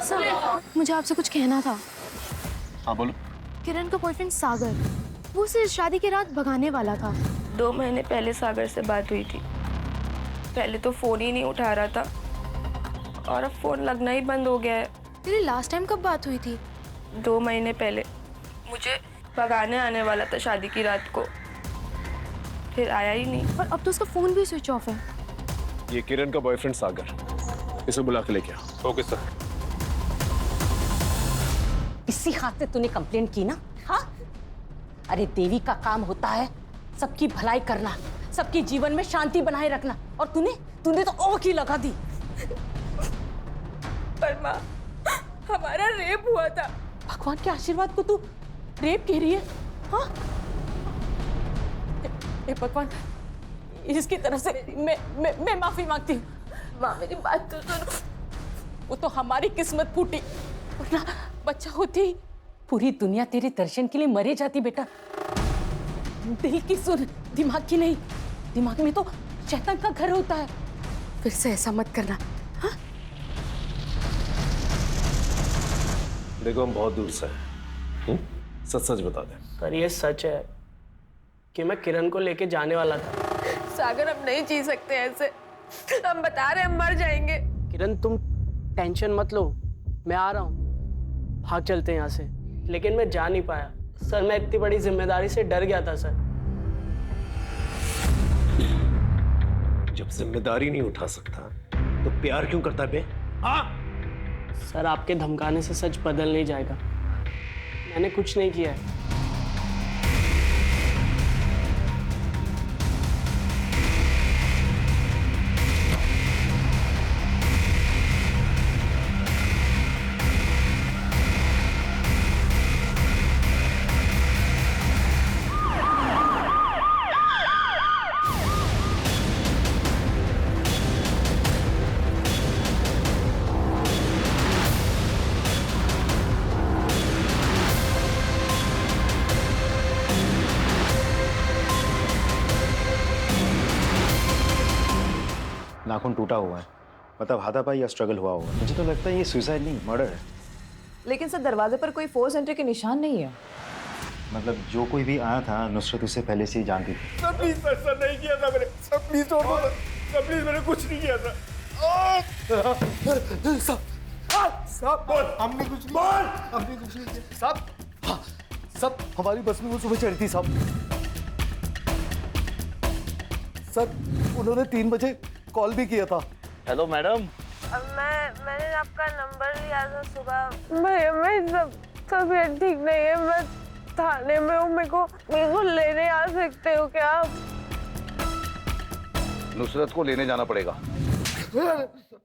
Speaker 9: सर मुझे आपसे कुछ कहना था।
Speaker 10: हाँ बोलो।
Speaker 9: किरण का बॉयफ्रेंड सागर, वो उसे शादी की रात भगाने वाला था। 2 महीने पहले सागर से बात हुई थी। पहले तो फोन ही नहीं उठा रहा था और अब फोन लगना ही बंद हो गया है। तेरी लास्ट टाइम कब बात हुई थी? 2 महीने पहले। मुझे भगाने आने वाला था शादी की रात को, फिर आया ही नहीं और अब तो उसका फोन भी स्विच ऑफ है।
Speaker 10: ये किरण का बॉयफ्रेंड सागर, इसे बुला के लेके आओ। Okay sir.
Speaker 1: इसी हाथ से तूने कंप्लेंट की ना? हाँ, अरे देवी का काम होता है सबकी भलाई करना, सबके जीवन में शांति बनाए रखना, और तूने तो औख ही लगा दी।
Speaker 9: पर माँ हमारा रेप हुआ था।
Speaker 1: भगवान के आशीर्वाद को तू रेप कह रही है? हाँ, हे भगवान, इसकी तरफ से मैं माफी मांगती हूँ।
Speaker 9: माँ मेरी बात तो सुनो।
Speaker 1: वो तो हमारी किस्मत फूटी, वरना बच्चा होती पूरी दुनिया तेरे दर्शन के लिए मरे जाती बेटा। दिल की सुन, दिमाग की नहीं। दिमाग में तो शैतान का घर होता है। फिर से ऐसा मत करना। हाँ?
Speaker 10: देखो हम बहुत दूर से हैं। सच सच बता दे।
Speaker 20: पर ये सच है कि मैं किरण को लेके जाने वाला था।
Speaker 5: सागर, हम नहीं जी सकते ऐसे। हम बता रहे हम मर जाएंगे।
Speaker 20: किरण तुम टेंशन मत लो, मैं आ रहा हूँ। भाग चलते हैं यहाँ से। लेकिन मैं जा नहीं पाया सर, मैं इतनी बड़ी जिम्मेदारी से डर गया था सर।
Speaker 10: जब जिम्मेदारी नहीं उठा सकता तो प्यार क्यों करता है बे? हाँ?
Speaker 20: सर आपके धमकाने से सच बदल नहीं जाएगा। मैंने कुछ नहीं किया है।
Speaker 4: नाखून टूटा हुआ है, मतलब हाथापाई या स्ट्रगल हुआ होगा। मुझे तो लगता है ये सुसाइड नहीं, मर्डर है।
Speaker 11: लेकिन सर दरवाजे पर कोई फोर्स एंट्री के निशान नहीं है।
Speaker 4: मतलब जो कोई भी आया था नुसरत उससे पहले से ही जानती थी।
Speaker 13: सर प्लीज सर नहीं किया था मैंने। सर प्लीज छोड़ दो सर प्लीज, मैंने कुछ नहीं किया था। साहब हमने कुछ नहीं किया। हमने कुछ नहीं किया साहब। हाँ सब हमारी बस में वो सुबह चढ़ी थी साहब। सर उन्होंने 3 बजे कॉल भी किया था।
Speaker 8: Hello madam.
Speaker 5: मैंने आपका नंबर लिया था सुबह। भैया मैं सब तबीयत ठीक नहीं है, मैं थाने में हूँ। मेरे को लेने आ सकते हो क्या आप?
Speaker 8: नुसरत को लेने जाना पड़ेगा।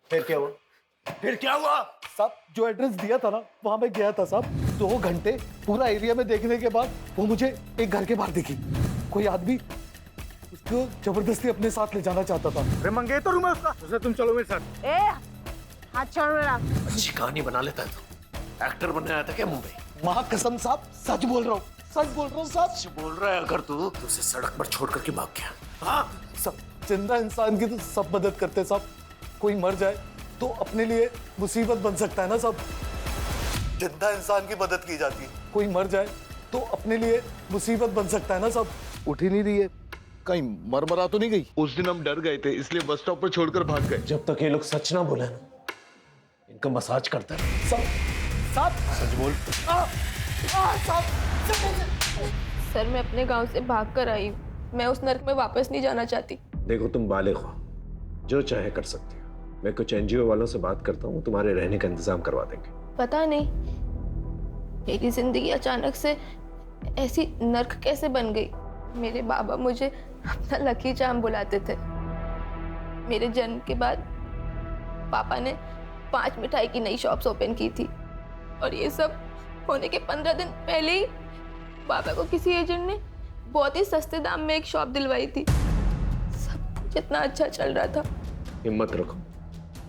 Speaker 13: फिर क्या हुआ? फिर क्या हुआ? साहब जो एड्रेस दिया था ना वहां मैं गया था साहब। 2 घंटे पूरा एरिया में देखने के बाद वो मुझे एक घर के बाहर दिखी। कोई आदमी उसको जबरदस्ती अपने साथ ले जाना चाहता था। अरे मंगेतर हूं मैं उसका। तुम चलो मेरे साथ।
Speaker 5: ए हाथ छोड़ मेरा।
Speaker 10: अच्छी कहानी बना लेता है तू। एक्टर बनने आया था क्या मुंबई?
Speaker 13: मां कसम साहब सच बोल रहा हूँ, सच बोल रहा हूँ साहब।
Speaker 10: सच बोल रहा है अगर तू उसे सड़क पर छोड़ करके भाग गया। हाँ
Speaker 13: सब जिंदा इंसान की तो सब मदद करते साहब। कोई मर जाए तो अपने लिए मुसीबत बन सकता है ना साहब। जिंदा इंसान की मदद की जाती है, कोई मर जाए तो अपने लिए मुसीबत बन सकता है ना साहब।
Speaker 8: उठ ही नहीं रही है, कहीं मरमरा तो नहीं गई? उस दिन हम डर गए थे इसलिए बस स्टॉप पर छोड़कर भाग गए।
Speaker 10: जब तक ये लोग सच ना बोले ना, इनका मसाज करता है।
Speaker 13: साहब
Speaker 10: सच बोल।
Speaker 9: सर मैं अपने गांव से भाग कर आई हूँ। मैं उस नर्क में वापस नहीं जाना चाहती।
Speaker 10: देखो तुम बालिग हो, जो चाहे कर सकती हो। मैं कुछ एनजीओ वालों से बात करता हूँ, तुम्हारे रहने का इंतजाम करवा देंगे।
Speaker 9: पता नहीं मेरी जिंदगी अचानक से ऐसी नर्क कैसे बन गई। मेरे बाबा मुझे अपना लकी चार्म बुलाते थे। मेरे जन्म के बाद पापा ने 5 मिठाई की नई शॉप्स ओपन की थी और ये सब होने के 15 दिन पहले ही पापा को किसी एजेंट ने बहुत ही सस्ते दाम में एक शॉप दिलवाई थी। सब कुछ इतना अच्छा चल रहा था।
Speaker 10: हिम्मत रखो,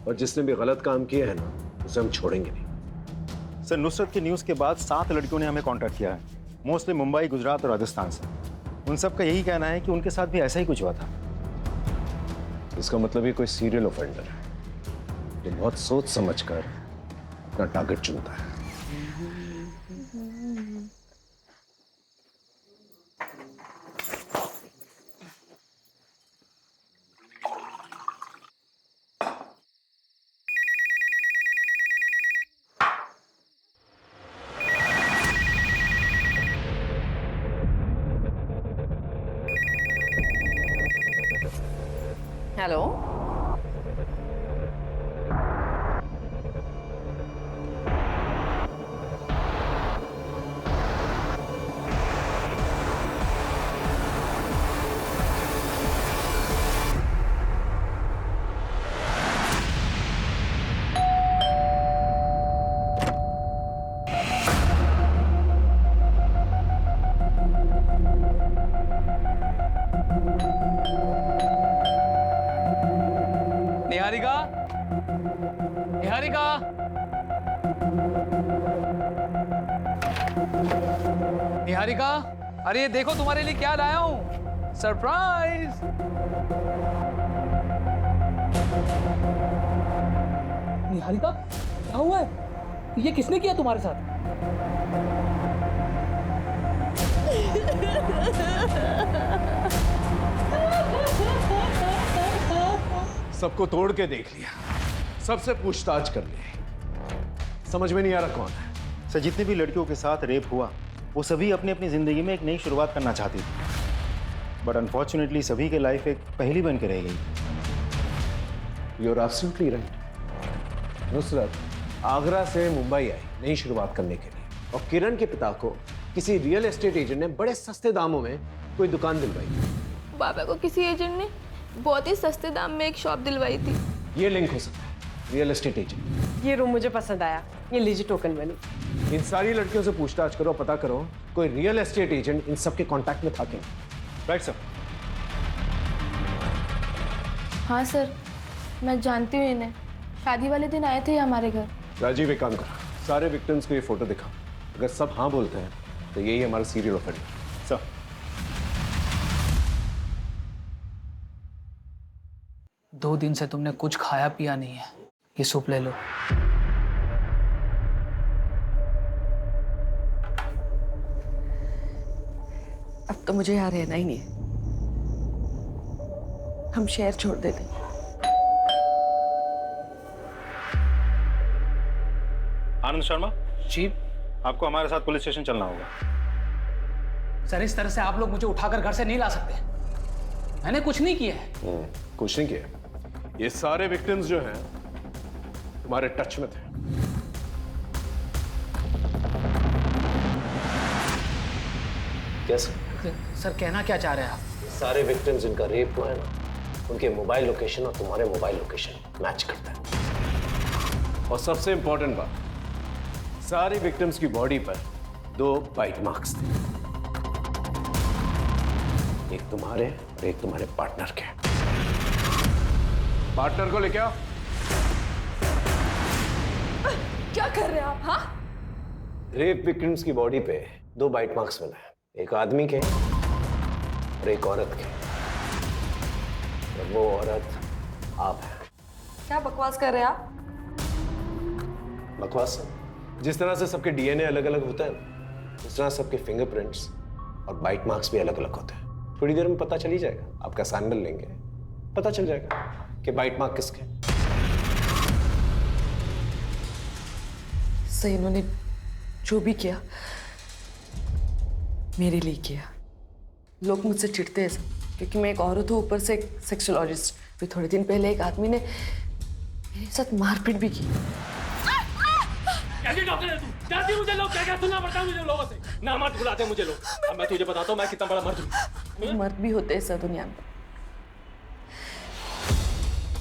Speaker 10: और जिसने भी गलत काम किया है ना उसे हम छोड़ेंगे नहीं।
Speaker 4: सर नुसरत की न्यूज़ के बाद 7 लड़कियों ने हमें कांटेक्ट किया है, मोस्टली मुंबई, गुजरात और राजस्थान से। उन सब का यही कहना है कि उनके साथ भी ऐसा ही कुछ हुआ था।
Speaker 10: इसका मतलब ये कोई सीरियल ऑफेंडर है जो बहुत सोच समझकर अपना टारगेट चुनता है।
Speaker 11: हेलो
Speaker 2: निहारिका, निहारिका। निहारिका, अरे ये देखो तुम्हारे लिए क्या लाया हूँ, सरप्राइज। निहारिका, क्या हुआ है? ये किसने किया तुम्हारे साथ?
Speaker 10: सबको तोड़ के देख लिया, सबसे पूछताछ कर ली, समझ में नहीं आ रहा कौन है।
Speaker 4: सर, जितने भी लड़कियों के साथ रेप हुआ वो सभी अपनी अपनी जिंदगी में एक नई शुरुआत करना चाहती थी, बट अनफॉर्चुनेटली सभी के लाइफ एक पहेली बन के रह गई।
Speaker 10: You are absolutely right. Nusrat Agra से मुंबई आई नई शुरुआत करने के लिए, और किरण के पिता को किसी रियल एस्टेट एजेंट ने बड़े सस्ते दामों में कोई दुकान दिलवाई।
Speaker 9: पापा को किसी एजेंट ने बहुत ही सस्ते दाम में एक शॉप दिलवाई थी।
Speaker 10: ये लिंक हो सकता है, रियल एस्टेट एजेंट।
Speaker 12: ये रूम मुझे पसंद आया, ये लीजिए टोकन मनी।
Speaker 10: इन सारी लड़कियों से पूछताछ करो, पता करो कोई रियल एस्टेट एजेंट इन सब के कांटेक्ट में था क्या।
Speaker 4: Right sir.
Speaker 9: हाँ सर, मैं जानती हूँ इन्हें, शादी वाले दिन आए थे हमारे घर।
Speaker 10: राजीव, एक काम कर, सारे विक्टिम्स को ये फोटो दिखा, अगर सब हाँ बोलते हैं तो यही हमारा सीरियल ऑफेंडर।
Speaker 4: सर,
Speaker 2: 2 दिन से तुमने कुछ खाया पिया नहीं है, ये सूप ले लो।
Speaker 16: अब तो मुझे यहाँ रहना ही नहीं है, हम शहर छोड़ देते।
Speaker 4: आनंद शर्मा
Speaker 2: जी,
Speaker 4: आपको हमारे साथ पुलिस स्टेशन चलना होगा।
Speaker 2: सर, इस तरह से आप लोग मुझे उठाकर घर से नहीं ला सकते, मैंने कुछ नहीं किया है।
Speaker 10: कुछ नहीं किया, ये सारे विक्टिम्स जो हैं तुम्हारे टच में थे। कैसे?
Speaker 2: सर, कहना क्या चाह रहे हैं आप?
Speaker 10: सारे विक्टिम्स जिनका रेप हुआ है ना, उनके मोबाइल लोकेशन और तुम्हारे मोबाइल लोकेशन मैच करता है। और सबसे इंपॉर्टेंट बात, सारे विक्टिम्स की बॉडी पर 2 बाइट मार्क्स थे, एक तुम्हारे और एक तुम्हारे पार्टनर के। पार्टनर को लेके आओ।
Speaker 9: क्या कर रहे हैं आप? हाँ,
Speaker 10: रेप विक्टिम्स की बॉडी पे 2 बाइट मार्क्स मिला है, एक आदमी के और एक औरत के, और वो औरत आप हैं।
Speaker 9: क्या बकवास कर रहे हैं आप?
Speaker 10: बकवास है? जिस तरह से सबके डीएनए अलग अलग होता है, उस तरह सबके फिंगरप्रिंट्स और बाइट मार्क्स भी अलग अलग होते हैं। थोड़ी देर में पता चल ही जाएगा, आपका सैंपल लेंगे, पता चल जाएगा कि बाइट मार्क किसके।
Speaker 16: सही, इन्होंने जो भी किया मेरे लिए किया। लोग मुझसे चिढ़ते हैं क्योंकि मैं एक औरत हूँ, ऊपर से एक सेक्सोलॉजिस्ट। फिर थोड़े दिन पहले एक आदमी ने मेरे साथ मारपीट भी की।
Speaker 21: कैसी डॉक्टर है तू? डरती मुझे लोग क्या क्या सुनना पड़ता है मुझे लोगों से। ना मत बुलाते मुझे लोग। अब मैं तुझे बताता हूँ मैं कितना बड़ा मर्द हूँ।
Speaker 16: मर्द भी होते हैं सर दुनिया में,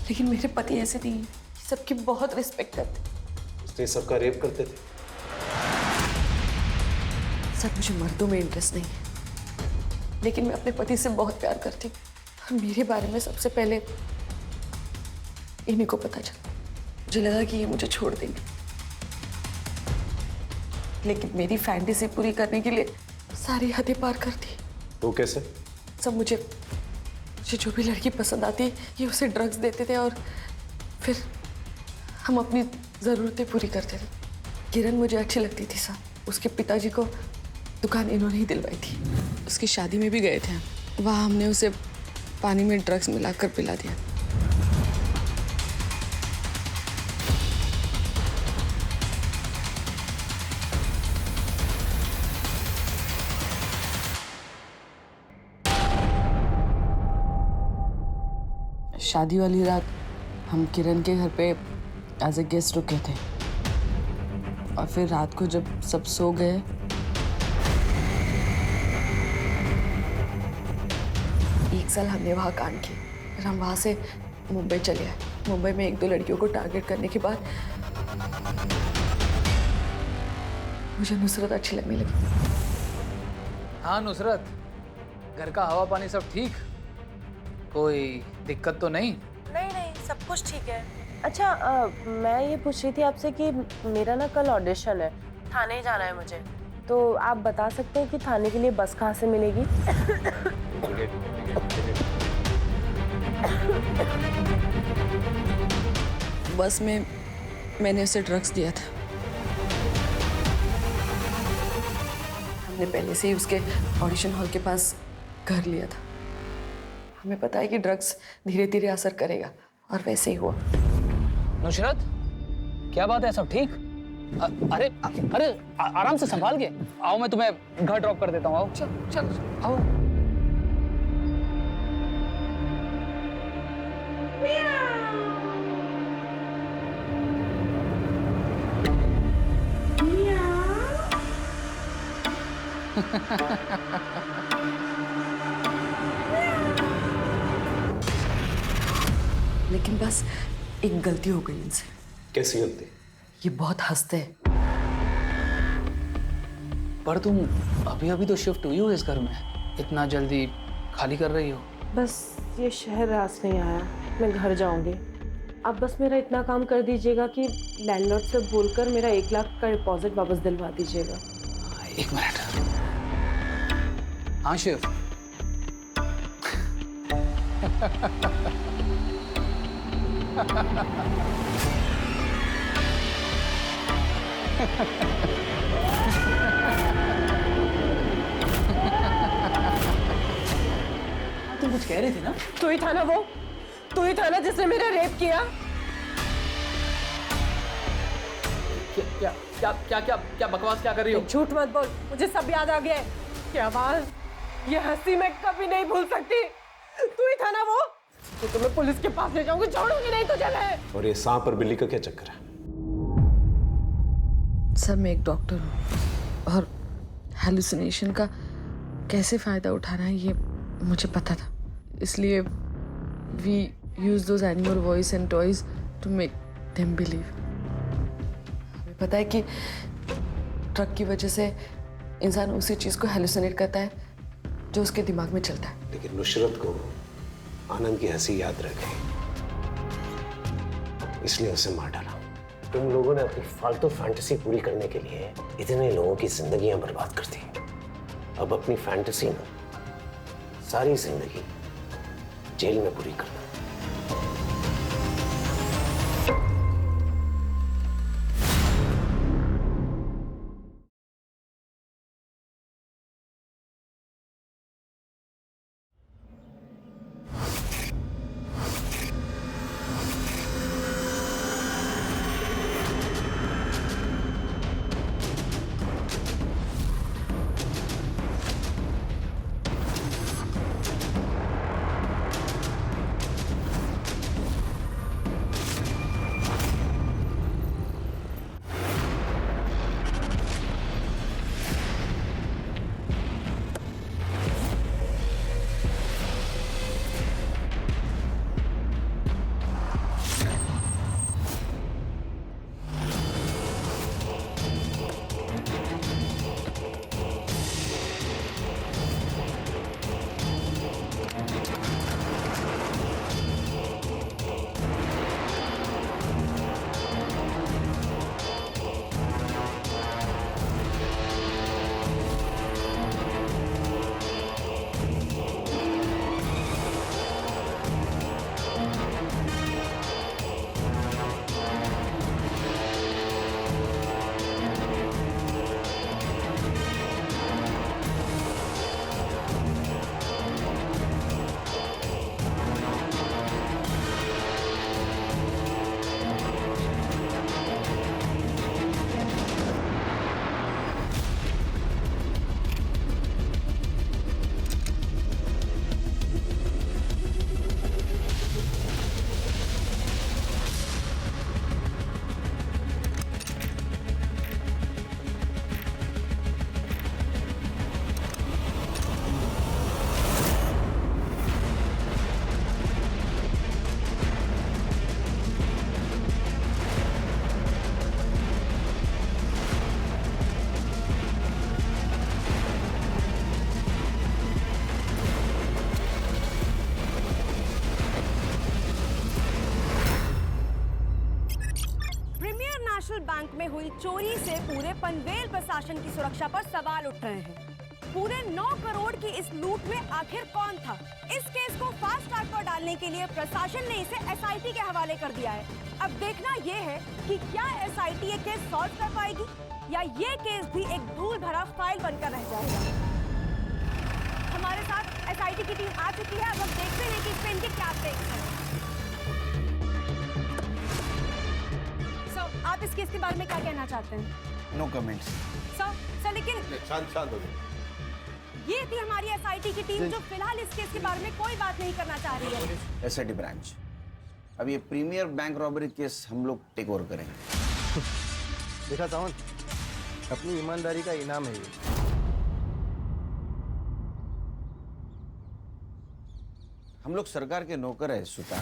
Speaker 16: लेकिन मेरे पति ऐसे नहीं है, सबकी बहुत रिस्पेक्ट करते।
Speaker 10: इसलिए सबका रेप करते थे।
Speaker 16: सर, मुझे मर्दों में इंटरेस्ट नहीं है, लेकिन मैं अपने पति से बहुत प्यार करती हूँ। मेरे बारे में सबसे पहले इन्हीं को पता चला। मुझे लगा कि ये मुझे छोड़ देंगे, लेकिन मेरी फैंटेसी पूरी करने के लिए सारी हदें पार कर दी।
Speaker 10: वो कैसे?
Speaker 16: सब मुझे जो भी लड़की पसंद आती ये उसे ड्रग्स देते थे और फिर हम अपनी ज़रूरतें पूरी करते थे। किरण मुझे अच्छी लगती थी साहब, उसके पिताजी को दुकान इन्होंने ही दिलवाई थी। उसकी शादी में भी गए थे, वहाँ हमने उसे पानी में ड्रग्स मिलाकर पिला दिया। शादी वाली रात हम किरण के घर पे एज ए गेस्ट रुके थे, और फिर रात को जब सब सो गए एक साल हमने वहाँ कांड किए। फिर हम वहाँ से मुंबई चले आए। मुंबई में 1-2 लड़कियों को टारगेट करने के बाद मुझे नुसरत अच्छी लगने लगी।
Speaker 2: हाँ नुसरत, घर का हवा पानी सब ठीक? कोई दिक्कत तो नहीं?
Speaker 5: नहीं, सब कुछ ठीक है। अच्छा, मैं ये पूछ रही थी आपसे कि मेरा ना कल ऑडिशन है, थाने जाना है मुझे, तो आप बता सकते हैं कि थाने के लिए बस कहाँ से मिलेगी?
Speaker 16: बस में मैंने उसे ड्रग्स दिया था। हमने पहले से ही उसके ऑडिशन हॉल के पास घर लिया था। हमें पता है कि ड्रग्स धीरे धीरे असर करेगा और वैसे ही हुआ।
Speaker 2: नुसरत, क्या बात है? सब ठीक? अरे अरे आराम से संभाल के आओ, मैं तुम्हें घर ड्रॉप कर देता हूँ। आओ चल चल आओ।
Speaker 16: लेकिन बस एक गलती हो गई इनसे।
Speaker 10: कैसी गलती?
Speaker 16: ये बहुत हंसते हैं।
Speaker 2: पर तुम अभी अभी तो शिफ्ट हुई हो इस घर में, इतना जल्दी खाली कर रही हो?
Speaker 5: बस ये शहर रास नहीं आया, मैं घर जाऊंगी। आप बस मेरा इतना काम कर दीजिएगा कि लैंडलॉर्ड से बोलकर मेरा 1 लाख का डिपॉजिट वापस दिलवा दीजिएगा।
Speaker 2: 1 मिनट। हाँ शिव। तुम कुछ कह रही थी ना?
Speaker 5: तू ही था ना वो? तू ही था ना जिसने मेरा रेप किया?
Speaker 2: क्या क्या क्या क्या क्या बकवास क्या कर रही हो?
Speaker 5: झूठ मत बोल, मुझे सब याद आ गया है। क्या आवाज, ये हंसी मैं कभी नहीं भूल सकती। तू ही था ना वो? तो तुम्हें पुलिस के पास ले जाऊंगी, छोड़ूंगी नहीं तुझे मैं।
Speaker 10: और ये सांप और बिल्ली का क्या चक्कर है?
Speaker 16: सर मैं एक डॉक्टर हूँ और हेलुसिनेशन का कैसे फ़ायदा उठाना है ये मुझे पता था, इसलिए we use those animal voice and toys to make them believe. हमें पता है कि ड्रग की वजह से इंसान उसी चीज़ को हेलुसिनेट करता है जो उसके दिमाग में चलता है।
Speaker 10: लेकिन नुसरत को आनंद की हंसी याद रह गई, इसलिए उसे मार डाला। तुम लोगों ने अपनी फालतू फैंटेसी पूरी करने के लिए इतने लोगों की जिंदगियां बर्बाद कर दी। अब अपनी फैंटेसी ना सारी जिंदगी जेल में पूरी करना।
Speaker 7: में हुई चोरी से पूरे पनवेल प्रशासन की सुरक्षा पर सवाल उठ रहे हैं। पूरे 9 करोड़ की इस लूट में आखिर कौन था? इस केस को फास्ट ट्रैक पर डालने के लिए प्रशासन ने इसे एसआईटी के हवाले कर दिया है। अब देखना ये है कि क्या एसआईटी ये केस सॉल्व कर पाएगी या ये केस भी एक धूल भरा फाइल बनकर रह जाएगा। हमारे साथ एसआईटी की टीम आ चुकी है। अब हम देखते हैं कि इस पे इनके क्या टेक्स हैं। सर, आप इस केस के बारे में क्या कहना चाहते हैं?
Speaker 8: No comments.
Speaker 7: सर लेकिन
Speaker 8: शांत हो जाओ।
Speaker 7: ये थी हमारी एसआईटी की टीम जो फिलहाल इस केस के बारे में कोई बात नहीं करना चाह रही है।
Speaker 8: एसआईटी ब्रांच, अब ये प्रीमियर बैंक रॉबरी केस हम लोग टेक ओवर करेंगे।
Speaker 3: देखा सावन, अपनी ईमानदारी का इनाम है ये।
Speaker 8: हम लोग सरकार के नौकर है सुता,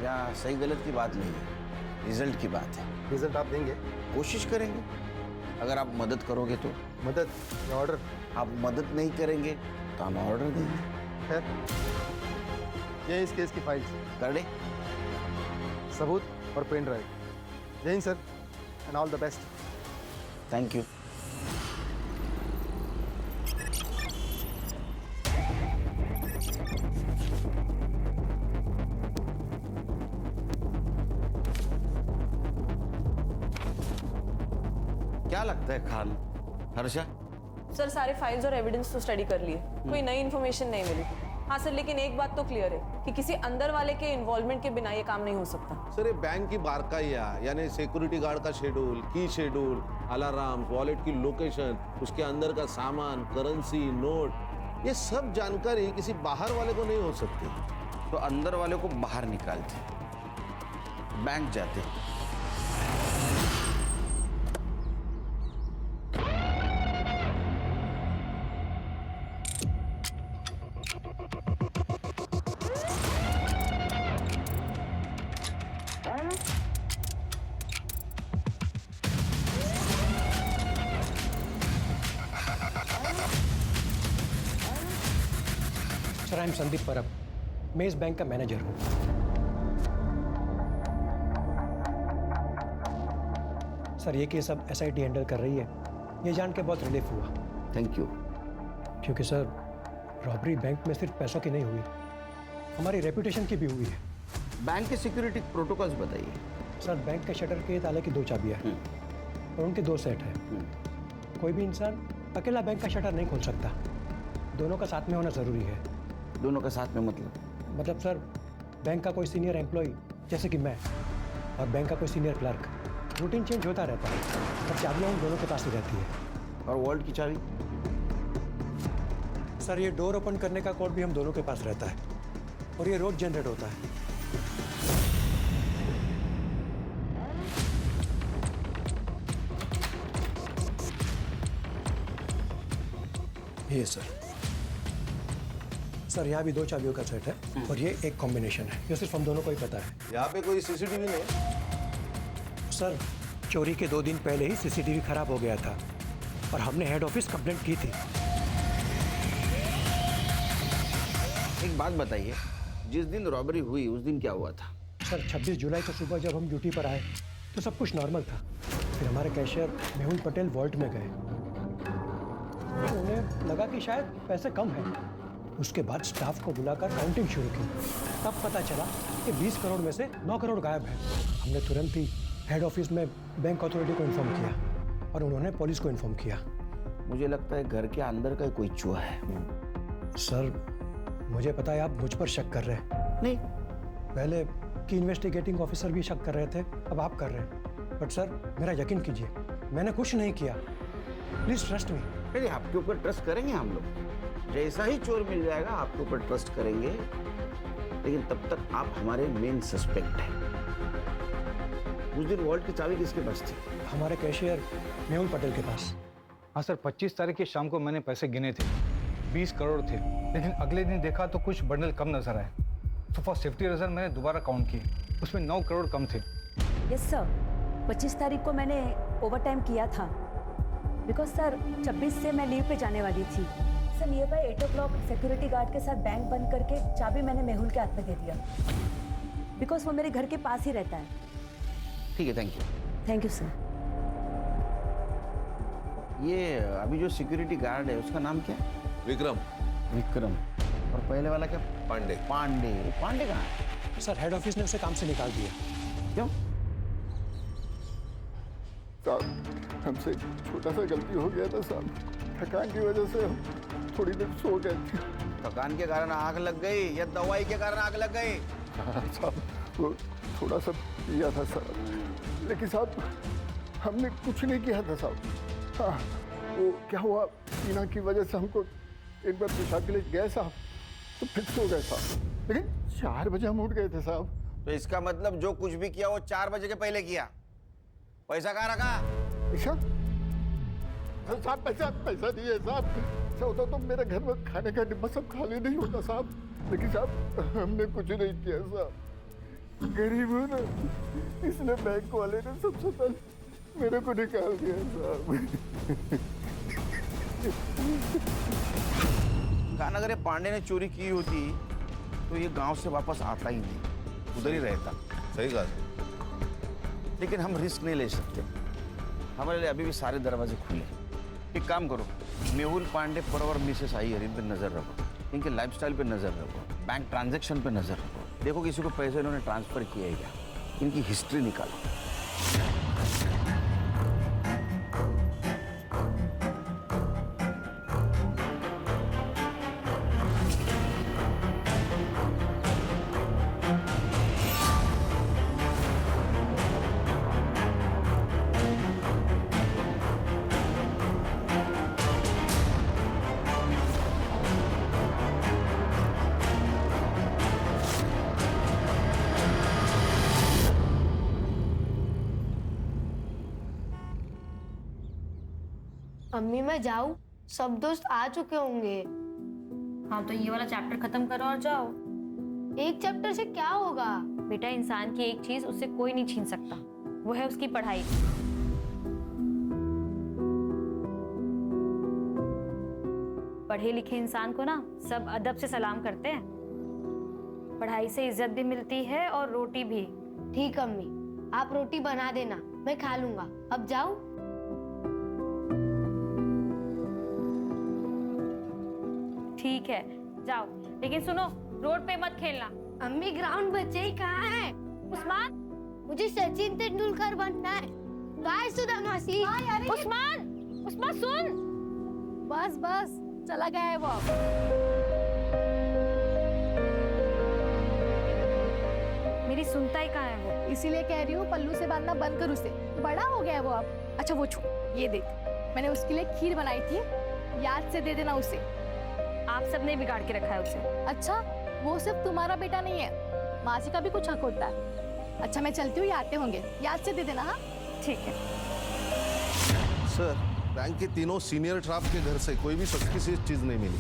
Speaker 8: या सही गलत की बात नहीं है, रिजल्ट की बात है।
Speaker 3: रिजल्ट आप देंगे?
Speaker 8: कोशिश करेंगे, अगर आप मदद करोगे तो।
Speaker 3: मदद या ऑर्डर?
Speaker 8: आप मदद नहीं करेंगे तो हम ऑर्डर देंगे।
Speaker 3: खैर, ये इस केस की फाइल्स
Speaker 8: कर दे,
Speaker 3: सबूत और पेन ड्राइव। जय Hind sir, and all the best.
Speaker 8: Thank you. क्या लगता है खान? हर्षा?
Speaker 5: सर सारे फाइल्स और एविडेंस तो स्टडी कर लिए, कोई नई इन्फॉर्मेशन नहीं मिली। हाँ सर, लेकिन एक बात तो क्लियर है कि किसी अंदर वाले के इन्वॉल्वमेंट के बिना ये काम नहीं हो सकता।
Speaker 22: सर ये बैंक की बारकाइया, यानी सिक्योरिटी गार्ड का शेड्यूल, की शेड्यूल, अलार्म, वॉलेट की लोकेशन, उसके अंदर का सामान, करेंसी, नोट, ये सब जानकारी किसी बाहर वाले को नहीं हो सकती।
Speaker 8: तो अंदर वाले को बाहर निकालते, बैंक जाते।
Speaker 23: सर, आई एम संदीप परब, मैं इस बैंक का मैनेजर हूँ। सर, ये केस अब एसआईटी हैंडल कर रही है, ये जान के बहुत रिलीफ हुआ।
Speaker 8: Thank you.
Speaker 23: क्योंकि सर, रॉबरी बैंक में सिर्फ पैसों की नहीं हुई, हमारी रेपुटेशन की भी हुई है।
Speaker 8: बैंक के सिक्योरिटी प्रोटोकॉल्स बताइए।
Speaker 23: सर, बैंक के शटर के ताले की 2 चाबियाँ हैं और उनके 2 सेट हैं। कोई भी इंसान अकेला बैंक का शटर नहीं खोल सकता, दोनों का साथ में होना ज़रूरी है।
Speaker 8: दोनों का साथ में
Speaker 23: मतलब सर, बैंक का कोई सीनियर एम्प्लॉय जैसे कि मैं और बैंक का कोई सीनियर क्लर्क, रूटीन चेंज होता रहता है, पर चाबियाँ उन दोनों के पास ही रहती है।
Speaker 8: और वॉल्ट की चाबी?
Speaker 23: सर, ये डोर ओपन करने का कोड भी हम दोनों के पास रहता है और ये रोज जनरेट होता है। ये सर, यहाँ भी 2 चाबियों का सेट है और ये एक कॉम्बिनेशन है, ये सिर्फ हम दोनों को ही पता है।
Speaker 22: यहाँ पे कोई सीसीटीवी नहीं?
Speaker 23: सर, चोरी के 2 दिन पहले ही सीसीटीवी खराब हो गया था और हमने हेड ऑफिस कंप्लेंट की थी।
Speaker 8: एक बात बताइए, जिस दिन रॉबरी हुई उस दिन क्या हुआ था?
Speaker 23: सर, 26 जुलाई को सुबह जब हम ड्यूटी पर आए तो सब कुछ नॉर्मल था। फिर हमारे कैशियर मेहुल पटेल वॉल्ट में गए, उन्हें लगा कि शायद पैसे कम हैं। उसके बाद स्टाफ को बुलाकर काउंटिंग शुरू की, तब पता चला कि 20 करोड़ में से 9 करोड़ गायब है। हमने तुरंत ही हेड ऑफिस में बैंक अथॉरिटी को इन्फॉर्म किया और उन्होंने पुलिस को इन्फॉर्म किया।
Speaker 8: मुझे लगता है घर के अंदर का कोई चूहा है।
Speaker 23: सर, मुझे पता है आप मुझ पर शक कर रहे हैं।
Speaker 8: नहीं,
Speaker 23: पहले की इन्वेस्टिगेटिंग ऑफिसर भी शक कर रहे थे, अब आप कर रहे हैं। बट सर, मेरा यकीन कीजिए, मैंने कुछ नहीं किया। Please trust me.
Speaker 8: अरे आपके ऊपर ट्रस्ट करेंगे हम लोग, जैसा ही चोर मिल जाएगा आपके ऊपर ट्रस्ट करेंगे, लेकिन तब तक आप हमारे मेन सस्पेक्ट हैं। उस दिन वॉल्ट की चाबी किसके पास थी?
Speaker 23: हमारे कैशियर मेहुल पटेल के पास।
Speaker 24: हाँ सर, 25 तारीख की शाम को मैंने पैसे गिने थे, 20 करोड़ थे, लेकिन अगले दिन देखा तो कुछ बंडल कम नजर आए, तो फॉर सेफ्टी रीजन मैंने दोबारा काउंट किए, उसमें 9 करोड़ कम थे।
Speaker 25: यस सर, 25 तारीख को मैंने ओवर टाइम किया था, बिकॉज सर 26 से मैं लीव पे जाने वाली थी। Sir, near by 8 o'clock security guard के साथ बैंक बंद करके चाबी मैंने मेहुल के हाथ में दे दिया, बिकॉज वो मेरे घर के पास ही रहता है।
Speaker 8: ठीक है, thank you.
Speaker 25: Thank you sir.
Speaker 8: ये अभी जो सिक्योरिटी गार्ड है उसका नाम क्या है?
Speaker 22: विक्रम।
Speaker 8: विक्रम। और पहले वाला क्या?
Speaker 22: पांडे।
Speaker 8: पांडे। पांडे कहाँ है?
Speaker 23: सर हेड ऑफिस ने उसे काम से निकाल दिया।
Speaker 8: क्यों?
Speaker 6: साहब हमसे छोटा सा गलती हो गया था साहब, थकान की वजह से हम थोड़ी देर सो गए थे।
Speaker 8: थकान के कारण आग लग गई या दवाई के कारण आग लग गई?
Speaker 6: साहब वो थोड़ा सा पिया था साहब, लेकिन साहब हमने कुछ नहीं किया था साहब। हाँ वो क्या हुआ, टीना की वजह से हमको एक बार पेशाब के लिए गए साहब तो फिर सो गए साहब, लेकिन 4 बजे हम उठ गए थे साहब।
Speaker 8: तो इसका मतलब जो कुछ भी किया वो 4 बजे के पहले किया। पैसा कहाँ रखा?
Speaker 6: पैसा? साहब पैसा नहीं है साहब। ऐसा होता तो मेरे घर में खाने का डिब्बा सब खाली नहीं होता साहब, लेकिन साहब हमने कुछ नहीं किया साहब। गरीब हूँ ना, इसलिए बैंक वाले ने सबसे पहले मेरे को निकाल दिया साहब।
Speaker 8: खान अगर ये पांडे ने चोरी की होती तो ये गांव से वापस आता ही नहीं, उधर ही रहता।
Speaker 22: सही कहा।
Speaker 8: लेकिन हम रिस्क नहीं ले सकते, हमारे लिए अभी भी सारे दरवाजे खुले। एक काम करो, मेहुल पांडे पर और मिसेस अय्यर इन पे नजर रखो, इनके लाइफस्टाइल पे नजर रखो, बैंक ट्रांजैक्शन पे नजर रखो, देखो किसी को पैसे इन्होंने ट्रांसफर किया है क्या, इनकी हिस्ट्री निकालो।
Speaker 9: अम्मी मैं जाऊँ? सब दोस्त आ चुके होंगे।
Speaker 11: हाँ तो ये वाला चैप्टर खत्म करो और जाओ।
Speaker 9: एक चैप्टर से क्या होगा?
Speaker 11: बेटा इंसान की एक चीज उससे कोई नहीं छीन सकता, वो है उसकी पढ़ाई। पढ़े लिखे इंसान को ना सब अदब से सलाम करते हैं। पढ़ाई से इज्जत भी मिलती है और रोटी भी।
Speaker 9: ठीक अम्मी, आप रोटी बना देना, मैं खा लूंगा। अब जाऊँ?
Speaker 11: ठीक है जाओ, लेकिन सुनो रोड पे मत खेलना।
Speaker 9: अम्मी ग्राउंड बच्चे ही कहाँ है?
Speaker 11: उस्मान,
Speaker 9: मुझे सचिन तेंदुलकर बनना है। बाय सुधा मासी।
Speaker 11: उस्मान, उस्मान सुन।
Speaker 9: बस बस चला गया है वो।
Speaker 11: मेरी सुनता ही कहाँ है वो?
Speaker 14: इसीलिए कह रही हूँ पल्लू से बांधना बंद कर उसे, बड़ा हो गया है वो अब। अच्छा वो छोड़, ये देख मैंने उसके लिए खीर बनाई थी, याद से दे देना उसे।
Speaker 11: आप सबने बिगाड़ के रखा है उसे।
Speaker 14: अच्छा वो सिर्फ तुम्हारा बेटा नहीं है, मासी का भी कुछ हक होता है। अच्छा मैं चलती हूँ, ये आते होंगे, याद से दे देना। हाँ
Speaker 11: ठीक है।
Speaker 22: सर बैंक के तीनों सीनियर स्टाफ के घर से कोई भी सस्पिशियस चीज नहीं मिली,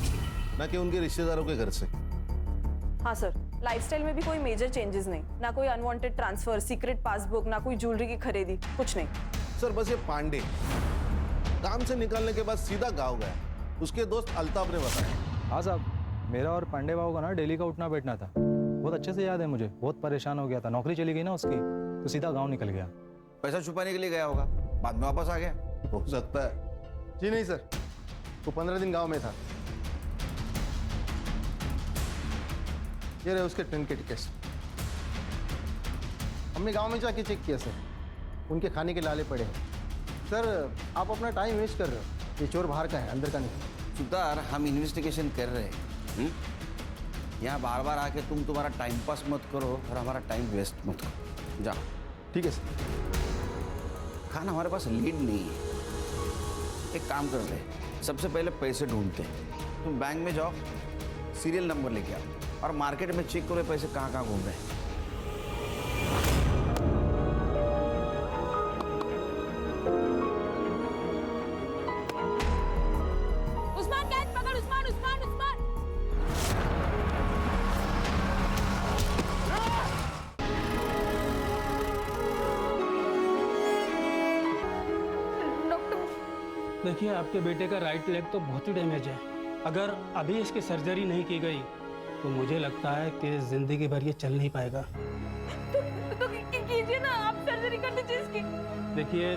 Speaker 22: ना कि उनके रिश्तेदारों के घर से।
Speaker 5: हाँ सर, लाइफस्टाइल में भी कोई मेजर चेंजेस नहीं, ना कोई अनवांटेड ट्रांसफर, सीक्रेट पासबुक, ना कोई ज्वेलरी की खरीदी, कुछ नहीं।
Speaker 22: सर बस ये पांडे काम से निकलने के बाद सीधा गाँव गया, उसके दोस्त अल्ताफ ने बताया।
Speaker 24: हाँ साहब, मेरा और पांडे बाबू का ना डेली का उठना बैठना था, बहुत अच्छे से याद है मुझे। बहुत परेशान हो गया था, नौकरी चली गई ना उसकी, तो सीधा गांव निकल गया।
Speaker 8: पैसा छुपाने के लिए गया होगा, बाद में वापस आ गया।
Speaker 22: हो सकता है।
Speaker 4: जी नहीं सर, वो 15 दिन गांव में था। ये रहे उसके ट्रेन के टिकट्स। हमने गांव में जाके चेक किया सर, उनके खाने के लाले पड़े हैं। सर आप अपना टाइम वेस्ट कर रहे हो, ये चोर बाहर का है, अंदर का नहीं।
Speaker 8: सुतार, हम इन्वेस्टिगेशन कर रहे हैं, यहाँ बार बार आके तुम्हारा टाइम पास मत करो और हमारा टाइम वेस्ट मत करो। जाओ।
Speaker 4: ठीक है सर।
Speaker 8: खान हमारे पास लीड नहीं है, एक काम करते हैं, सबसे पहले पैसे ढूंढते हैं। तुम बैंक में जाओ, सीरियल नंबर लेके आओ और मार्केट में चेक करो पैसे कहाँ कहाँ घूम रहे हैं।
Speaker 11: उस्मान कैच पकड़, उस्मान उस्मान उस्मान।
Speaker 21: देखिए आपके बेटे का राइट लेग तो बहुत ही डैमेज है। अगर अभी इसकी सर्जरी नहीं की गई तो मुझे लगता है कि जिंदगी भर ये चल नहीं पाएगा।
Speaker 11: तो कीजिए ना, आप सर्जरी कर दीजिए इसकी।
Speaker 21: देखिए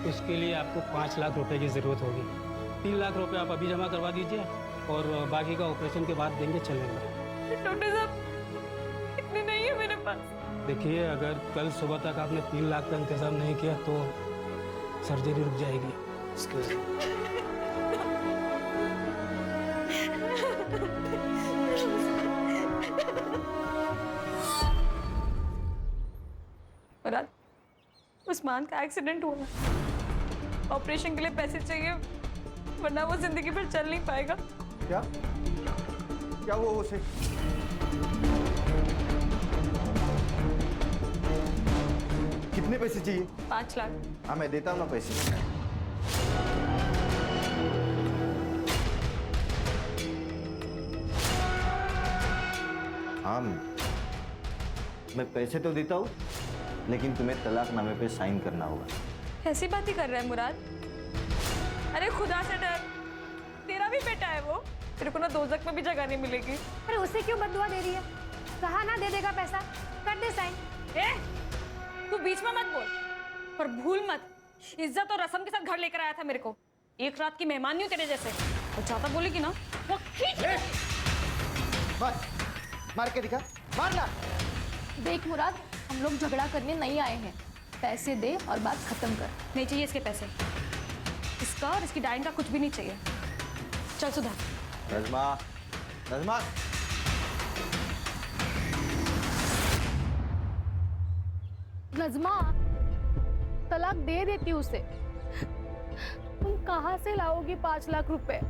Speaker 21: उसके लिए आपको 5 लाख रुपए की ज़रूरत होगी। 3 लाख रुपए आप अभी जमा करवा दीजिए और बाकी का ऑपरेशन के बाद देंगे, चलेगा।
Speaker 9: डॉक्टर साहब इतने नहीं है मेरे पास।
Speaker 21: देखिए, अगर कल सुबह तक आपने 3 लाख का इंतजाम नहीं किया तो सर्जरी रुक जाएगी।
Speaker 9: मुराद, उस्मान का एक्सीडेंट हुआ, ऑपरेशन के लिए पैसे चाहिए, वरना वो जिंदगी भर चल नहीं पाएगा।
Speaker 3: क्या क्या हुआ उसे? कितने पैसे चाहिए?
Speaker 9: 5 लाख।
Speaker 3: हाँ, मैं देता हूँ ना पैसे। हाँ, मैं पैसे तो देता हूँ, लेकिन तुम्हें तलाकनामे पे साइन करना होगा।
Speaker 9: ऐसी बात ही कर रहा है मुराद? अरे खुदा से डर, तेरा भी बेटा है वो, तेरे को ना दोजख में भी जगह नहीं मिलेगी।
Speaker 14: अरे उसे क्यों बददुआ दे रही है? कहा ना दे देगा पैसा, कर दे साइन।
Speaker 9: तू बीच में मत बोल, पर भूल मत, इज्जत और रस्म के साथ घर लेकर आया था मेरे को। एक रात की मेहमान नहीं हूँ तेरे जैसे। और ज्यादा बोलेगी ना वो खींच।
Speaker 3: मार के दिखा, मारना।
Speaker 14: देख मुराद, हम लोग झगड़ा करने नहीं आए हैं, पैसे दे और बात खत्म कर।
Speaker 9: नहीं चाहिए इसके पैसे, इसका और इसकी डाइन का कुछ भी नहीं चाहिए। चल सुधा।
Speaker 3: नज़मा, नज़मा।
Speaker 14: नज़मा, तलाक दे देती उसे। तुम कहाँ से लाओगी 5 लाख रुपए?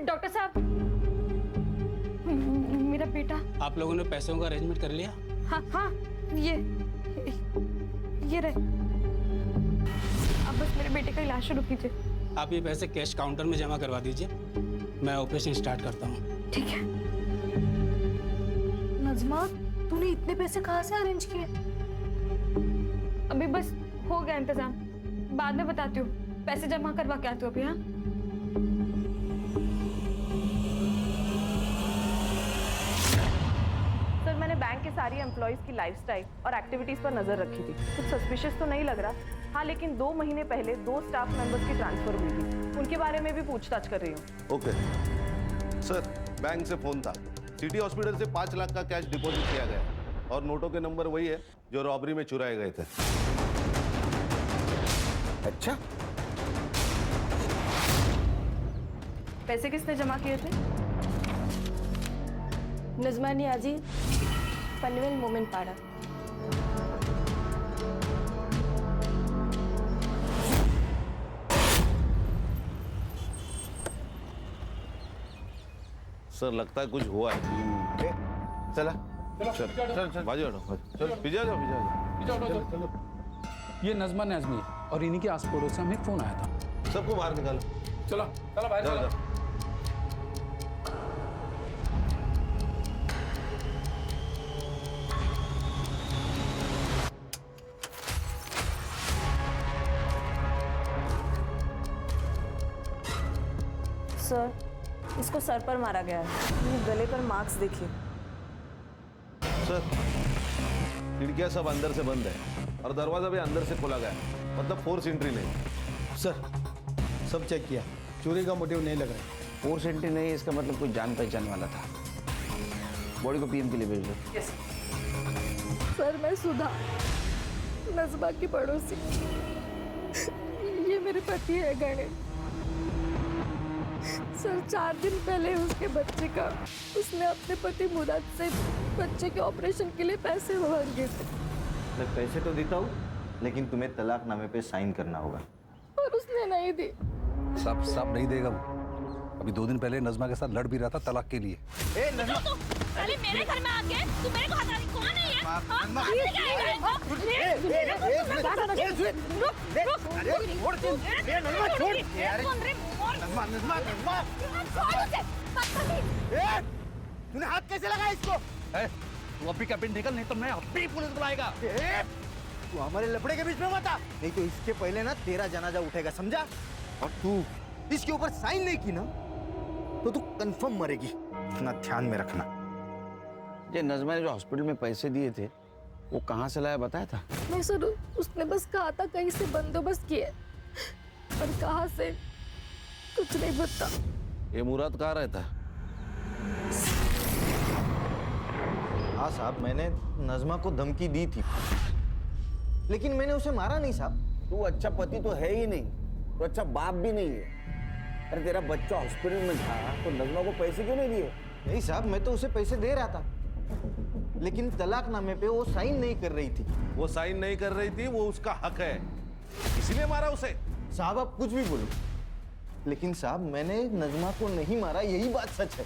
Speaker 9: डॉक्टर साहब, मेरा बेटा।
Speaker 21: आप लोगों ने पैसों का अरेंजमेंट कर लिया?
Speaker 9: हाँ हाँ, ये रहे। अब बस मेरे बेटे का इलाज शुरू कीजिए।
Speaker 21: आप ये पैसे कैश काउंटर में जमा करवा दीजिए, मैं ऑपरेशन स्टार्ट करता हूँ।
Speaker 9: ठीक है।
Speaker 14: नज़मा, तूने इतने पैसे कहाँ से अरेंज किए?
Speaker 9: अभी बस हो गया इंतजाम, बाद में बताती हूँ। पैसे जमा करवा के आती हूँ अभी। हाँ,
Speaker 5: सर, मैंने बैंक के सारी एम्प्लॉइज की लाइफस्टाइल और एक्टिविटीज पर नजर रखी थी। कुछ सस्पिशियस तो नहीं लग रहा। हाँ, लेकिन 2 महीने पहले 2 स्टाफ मेंबर्स की ट्रांसफर हुई थी, उनके बारे में भी पूछताछ कर रही हूँ।
Speaker 22: ओके सर, बैंक से फोन था, सिटी हॉस्पिटल से 5 लाख का कैश डिपॉजिट किया गया और नोटों के नंबर वही है जो रॉबरी में चुराए गए थे।
Speaker 3: अच्छा,
Speaker 9: पैसे किसने जमा किए थे?
Speaker 5: नज़मा नियाजी, पनवेल मोमिन पाड़ा।
Speaker 22: सर लगता है कुछ हुआ है।
Speaker 3: चला
Speaker 22: चल बाजू हटो, चल पीछे जाओ, पीछे जाओ।
Speaker 1: ये नज़मा नाज़मी है और इन्हीं के आस पड़ोस से हमें फोन आया था।
Speaker 22: सबको बाहर निकालो।
Speaker 1: चलो चलो भाई, चलो।
Speaker 5: सर, इसको सर पर मारा गया है। ये गले पर मार्क्स देखिए।
Speaker 22: सर, खिड़कियां सब अंदर से बंद है और दरवाजा भी अंदर से खोला गया है, मतलब फोर्स एंट्री नहीं।
Speaker 3: सर, सब चेक किया, चोरी का मोटिव नहीं लग रहा है।
Speaker 15: फोर्स एंट्री नहीं, इसका मतलब कुछ जान पहचान वाला था। बॉडी को पीएम के लिए भेज दो।
Speaker 14: सर, मैं सुधा, नज़मा की पड़ोसी। ये मेरे पति है गणेश। सर, 4 दिन पहले उसके बच्चे का उसने अपने पति मुराद से बच्चे के ऑपरेशन के लिए पैसे मांगे थे।
Speaker 3: मैं पैसे तो देता हूँ, लेकिन तुम्हें तलाकनामे पे साइन करना होगा।
Speaker 14: और उसने नहीं दी।
Speaker 17: सब नहीं देगा वो। अभी 2 दिन पहले नज़मा के साथ लड़ भी रहा था तलाक के लिए।
Speaker 14: साले मेरे घर में आके तू मेरे को हटा रही, कौन है ये?
Speaker 3: तूने हाथ कैसे लगाया इसको?
Speaker 17: तू अभी कैबिन निकल, नहीं तो मैं अभी पुलिस बुलाएगा।
Speaker 3: तू हमारे लफड़े के बीच में मत आ, नहीं तो इसके पहले ना तेरा जनाजा उठेगा, समझा? और तू इसके ऊपर साइन नहीं की ना तो तू कंफर्म मरेगी, इतना ध्यान में रखना।
Speaker 15: ये नज़मा ने जो हॉस्पिटल में पैसे दिए थे वो कहाँ से लाया बताया था?
Speaker 14: नहीं सर, उसने बस कहा था कहीं से बंदोबस्त किया, पर कहाँ से कुछ नहीं पता।
Speaker 22: ये मुराद कहाँ रहता है?
Speaker 3: हाँ साहब, मैंने नज़मा को धमकी दी थी, लेकिन मैंने उसे मारा नहीं साहब।
Speaker 15: तू अच्छा पति तो है ही नहीं, तो अच्छा बाप भी नहीं है। अरे तेरा बच्चा हॉस्पिटल में था तो नज़मा को पैसे क्यों नहीं दिए?
Speaker 3: नहीं साहब, मैं तो उसे पैसे दे रहा था, लेकिन तलाकनामे पे वो साइन नहीं कर रही थी।
Speaker 22: वो साइन नहीं कर रही थी, वो उसका हक है, इसीलिए मारा उसे।
Speaker 3: साहब आप कुछ भी बोलो, लेकिन साहब मैंने नज़मा को नहीं मारा, यही बात सच है।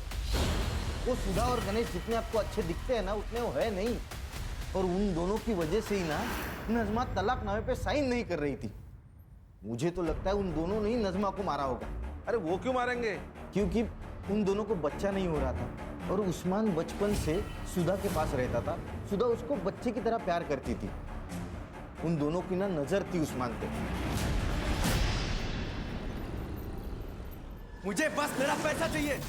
Speaker 3: वो सुधा और गणेश जितने आपको अच्छे दिखते हैं ना, उतने वो है नहीं। और उन दोनों की वजह से ही ना नज़मा तलाकनामे पे साइन नहीं कर रही थी। मुझे तो लगता है उन दोनों ने ही नज़मा को मारा होगा।
Speaker 22: अरे वो क्यों मारेंगे?
Speaker 3: क्योंकि उन दोनों को बच्चा नहीं हो रहा था और उस्मान बचपन से सुधा के पास रहता था। सुधा उसको बच्चे की तरह प्यार करती थी। उन दोनों की ना नजर थी उस्मान पे।
Speaker 12: मुझे बस मेरा पैसा चाहिए।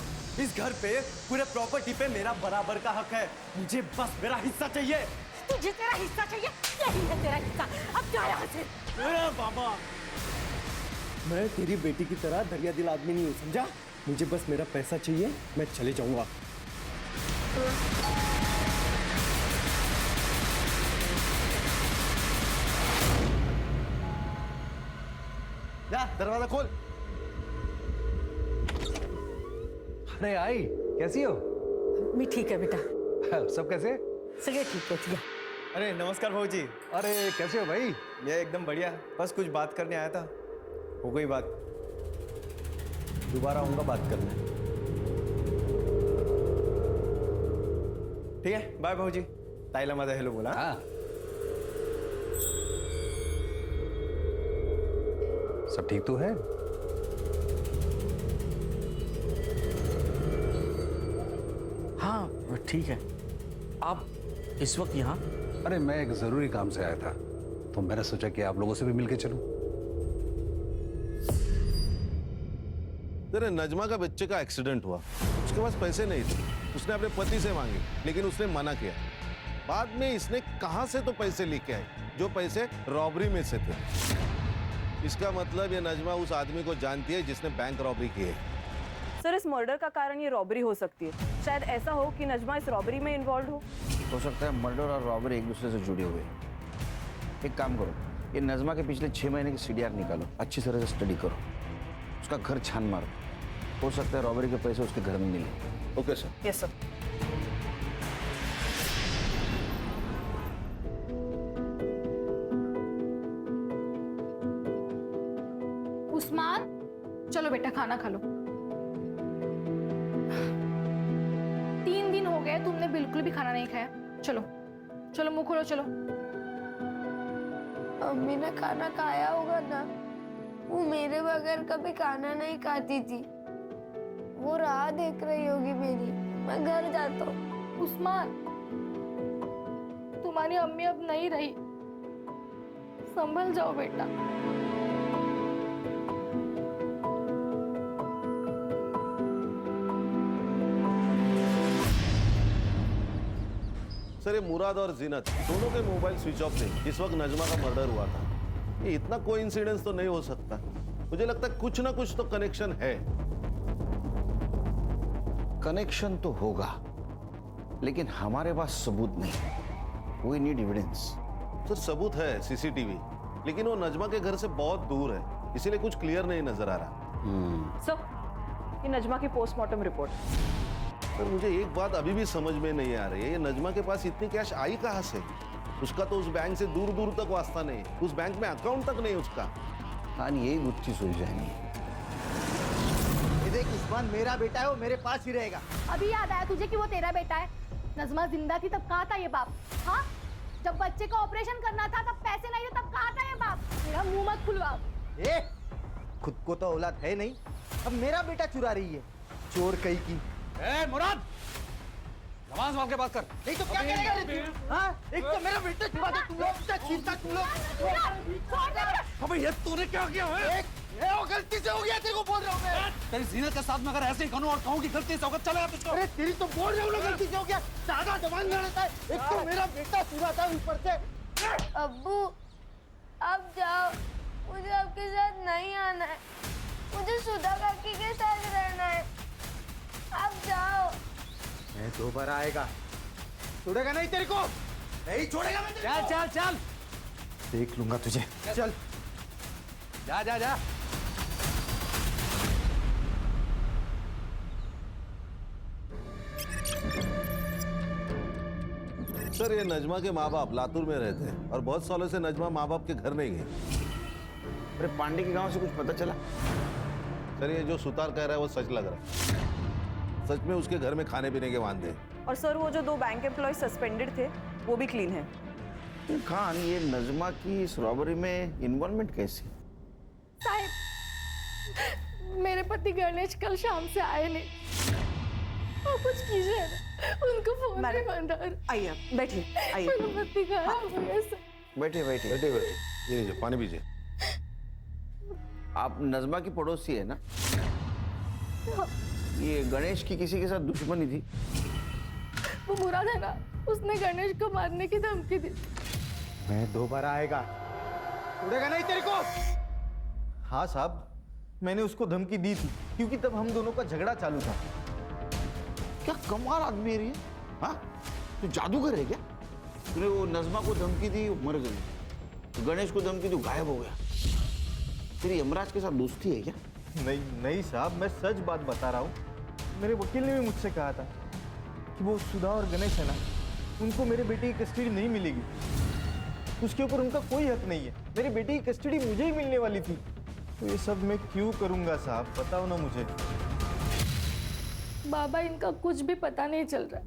Speaker 12: इस घर पे पूरे प्रॉपर्टी पे मेरा बराबर का हक है। मुझे बस मेरा हिस्सा चाहिए।
Speaker 7: तुझे तेरा हिस्सा चाहिए? यही है तेरा हिस्सा, अब जा यहाँ से।
Speaker 12: बाबा, मैं तेरी बेटी की तरह दरिया दिल आदमी नहीं हूँ, समझा? मुझे बस मेरा पैसा चाहिए, मैं चले जाऊंगा।
Speaker 3: जा दरवाजा खोल।
Speaker 17: अरे आई, कैसी हो?
Speaker 7: मैं ठीक है बेटा।
Speaker 17: सब कैसे?
Speaker 7: सगे ठीक है।
Speaker 12: अरे नमस्कार भाऊजी।
Speaker 17: अरे कैसे हो भाई?
Speaker 12: मैं एकदम बढ़िया, बस कुछ बात करने आया था। हो गई बात, दोबारा आऊंगा बात करने। ठीक है, बाय भाऊजी। ताईला माझा हेलो बोला।
Speaker 17: हाँ। सब ठीक तो है?
Speaker 15: हाँ ठीक है। आप इस वक्त यहाँ?
Speaker 17: अरे मैं एक जरूरी काम से आया था, तो मैंने सोचा कि आप लोगों से भी मिलके चलूं।
Speaker 22: तेरे नजमा का बच्चे का एक्सीडेंट हुआ, उसके पास पैसे नहीं थे, उसने अपने पति से मांगे, लेकिन उसने मना किया। बाद में इसने कहां से तो पैसे लेके आए, जो पैसे रॉबरी में से थे। इसका मतलब ये नजमा उस आदमी को जानती है जिसने बैंक रॉबरी की है।
Speaker 5: सर, इस मर्डर का कारण ये रॉबरी हो सकती है। शायद ऐसा हो कि नजमा इस रॉबरी में इन्वॉल्व हो
Speaker 15: सकता है मर्डर और रॉबरी एक दूसरे से जुड़े हुए। एक काम करो, ये नजमा के पिछले 6 महीने की सीडीआर निकालो, अच्छी तरह से स्टडी करो, उसका घर छान मारो। हो सकता है रॉबरी के पैसे उसके घर में मिले।
Speaker 22: Okay sir.
Speaker 5: Yes sir.
Speaker 14: Usman, चलो बेटा खाना खा लो। 3 दिन हो गए तुमने बिल्कुल भी खाना नहीं खाया। चलो चलो मुंह खोलो, चलो।
Speaker 9: अम्मी ने खाना खाया होगा ना, वो मेरे बगैर कभी खाना नहीं खाती थी। वो राह देख रही होगी मेरी। मैं घर जाता हूँ।
Speaker 14: उस्मान, तुम्हारी अम्मी अब नहीं रही, संभल जाओ बेटा।
Speaker 22: सर, ये मुराद और जीनत दोनों के मोबाइल स्विच ऑफ थे जिस वक्त नजमा का मर्डर हुआ था। ये इतना कोइंसिडेंस तो नहीं हो सकता। मुझे लगता है कुछ ना कुछ तो कनेक्शन है।
Speaker 15: कनेक्शन तो होगा, लेकिन हमारे पास सबूत नहीं। We need evidence.
Speaker 22: सर, सबूत है सीसीटीवी, लेकिन वो नजमा के घर से बहुत दूर है, इसीलिए कुछ क्लियर नहीं नजर आ रहा।
Speaker 5: सर, ये नजमा की पोस्टमार्टम रिपोर्ट।
Speaker 22: सर, मुझे एक बात अभी भी समझ में नहीं आ रही है, ये नजमा के पास इतनी कैश आई कहां से? उसका तो उस बैंक से दूर दूर तक वास्ता नहीं, उस बैंक में अकाउंट तक नहीं उसका।
Speaker 15: हाँ, यही गुत्थी सुलझ जाएंगी।
Speaker 3: ये देख उस्मान मेरा बेटा है, वो मेरे पास ही रहेगा।
Speaker 14: अभी याद आया तुझे कि वो तेरा बेटा है? नजमा जिंदा थी तब कहाँ था ये बाप? हाँ, जब बच्चे का ऑपरेशन करना था तब पैसे नहीं थे, तब कहाँ था ये बाप? मेरा मुंह मत खुलवाओ।
Speaker 3: खुद को तो औलाद है नहीं, अब मेरा बेटा चुरा रही है, चोर कहीं की।
Speaker 17: मुराद, नमाज वाल के बात कर।
Speaker 3: नहीं तो क्या करेगा? हाँ, एक तो मेरा बेटा चुरा दे, तुम लोग छीनता तुम लोग।
Speaker 17: अबे ये तूने क्या किया है?
Speaker 3: वो गलती से हो गया, तेरे को बोल रहा हूँ मैं।
Speaker 17: तेरी जीनत के साथ में अगर ऐसे ही करूं और कहूं कि गलती से होगा, चलेगा तुझको?
Speaker 3: अरे तेरी तो बोल रहा हूँ ना, गलती से हो गया। दादा जवान लड़ता है, एक तो मेरा बेटा सुनाता है ऊपर से।
Speaker 9: अब्बू आप जाओ, मुझे आपके साथ नहीं आना है, मुझे सुधा काकी के साथ रहना है, आप जाओ।
Speaker 12: मैं दोबारा आएगा, छोड़ेगा नहीं तेरे को, नहीं छोड़ेगा मैं। चल चल चल, देख लूंगा तुझे। चल जा जा जा।
Speaker 22: सर ये नजमा के माँ बाप लातूर में रहते हैं और बहुत सालों से नजमा माँ बाप के घर नहीं गई।
Speaker 15: अरे पांडे के गांव से कुछ पता चला?
Speaker 22: सर ये जो सुतार कह रहा है वो सच लग रहा है। सच में उसके घर में खाने पीने के वांदे हैं।
Speaker 5: और सर वो जो 2 बैंक एम्प्लॉय सस्पेंडेड थे वो भी क्लीन है।
Speaker 15: खान, ये नजमा की इस रॉबरी में इन्वॉल्वमेंट कैसी?
Speaker 14: साहब मेरे पति गणेश कल शाम से आए नहीं, और कुछ कीजिए ना, उनको फोन पे बंद कर।
Speaker 5: आइए बैठिए, आइए।
Speaker 14: मेरे पति गायब हो गए सर।
Speaker 15: बैठे बैठे
Speaker 22: बैठे बैठे, ये लीजिए पानी पीजिए।
Speaker 15: आप नजमा की पड़ोसी है ना? ये गणेश की किसी के साथ दुश्मनी थी?
Speaker 14: वो बुरा था ना, उसने गणेश को मारने की धमकी दी।
Speaker 12: मैं दोबारा आएगा, छोड़ेगा नहीं तेरे को।
Speaker 3: हाँ साहब, मैंने उसको धमकी दी थी क्योंकि तब हम दोनों का झगड़ा चालू था।
Speaker 15: क्या कमाल आदमी है ये, हाँ? तू जादूगर है क्या? तूने वो नजमा को धमकी दी, वो मर गई। गणेश को धमकी दी, गायब हो गया। तेरी यमराज के साथ दोस्ती है क्या?
Speaker 3: नहीं नहीं साहब, मैं सच बात बता रहा हूँ। मेरे वकील ने भी मुझसे कहा था कि वो सुधा और गणेश है ना, उनको मेरे बेटे की कस्टडी नहीं मिलेगी, उसके ऊपर उनका कोई हक नहीं है। मेरे बेटे की कस्टडी मुझे ही मिलने वाली थी। तो ये सब मैं क्यों करूंगा साहब, बताओ ना मुझे।
Speaker 14: बाबा इनका कुछ भी पता नहीं चल रहा,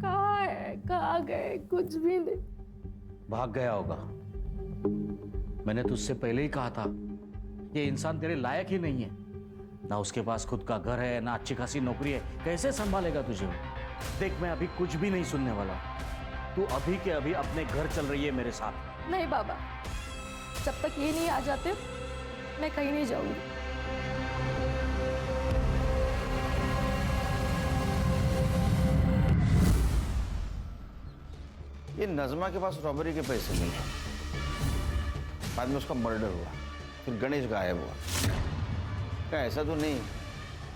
Speaker 14: कहाँ है कहाँ गए कुछ भी नहीं।
Speaker 2: भाग गया होगा। मैंने तुझसे पहले ही कहा था ये इंसान तेरे लायक ही नहीं है। ना उसके पास खुद का घर है, ना अच्छी खासी नौकरी है, कैसे संभालेगा तुझे? देख मैं अभी कुछ भी नहीं सुनने वाला। तू अभी के अभी अपने घर चल रही है मेरे साथ।
Speaker 14: नहीं बाबा, जब तक ये नहीं आ जाते मैं कहीं नहीं जाऊंगी।
Speaker 15: ये नजमा के पास रॉबरी के पैसे मिले, बाद में उसका मर्डर हुआ, फिर गणेश गायब हुआ। क्या ऐसा तो नहीं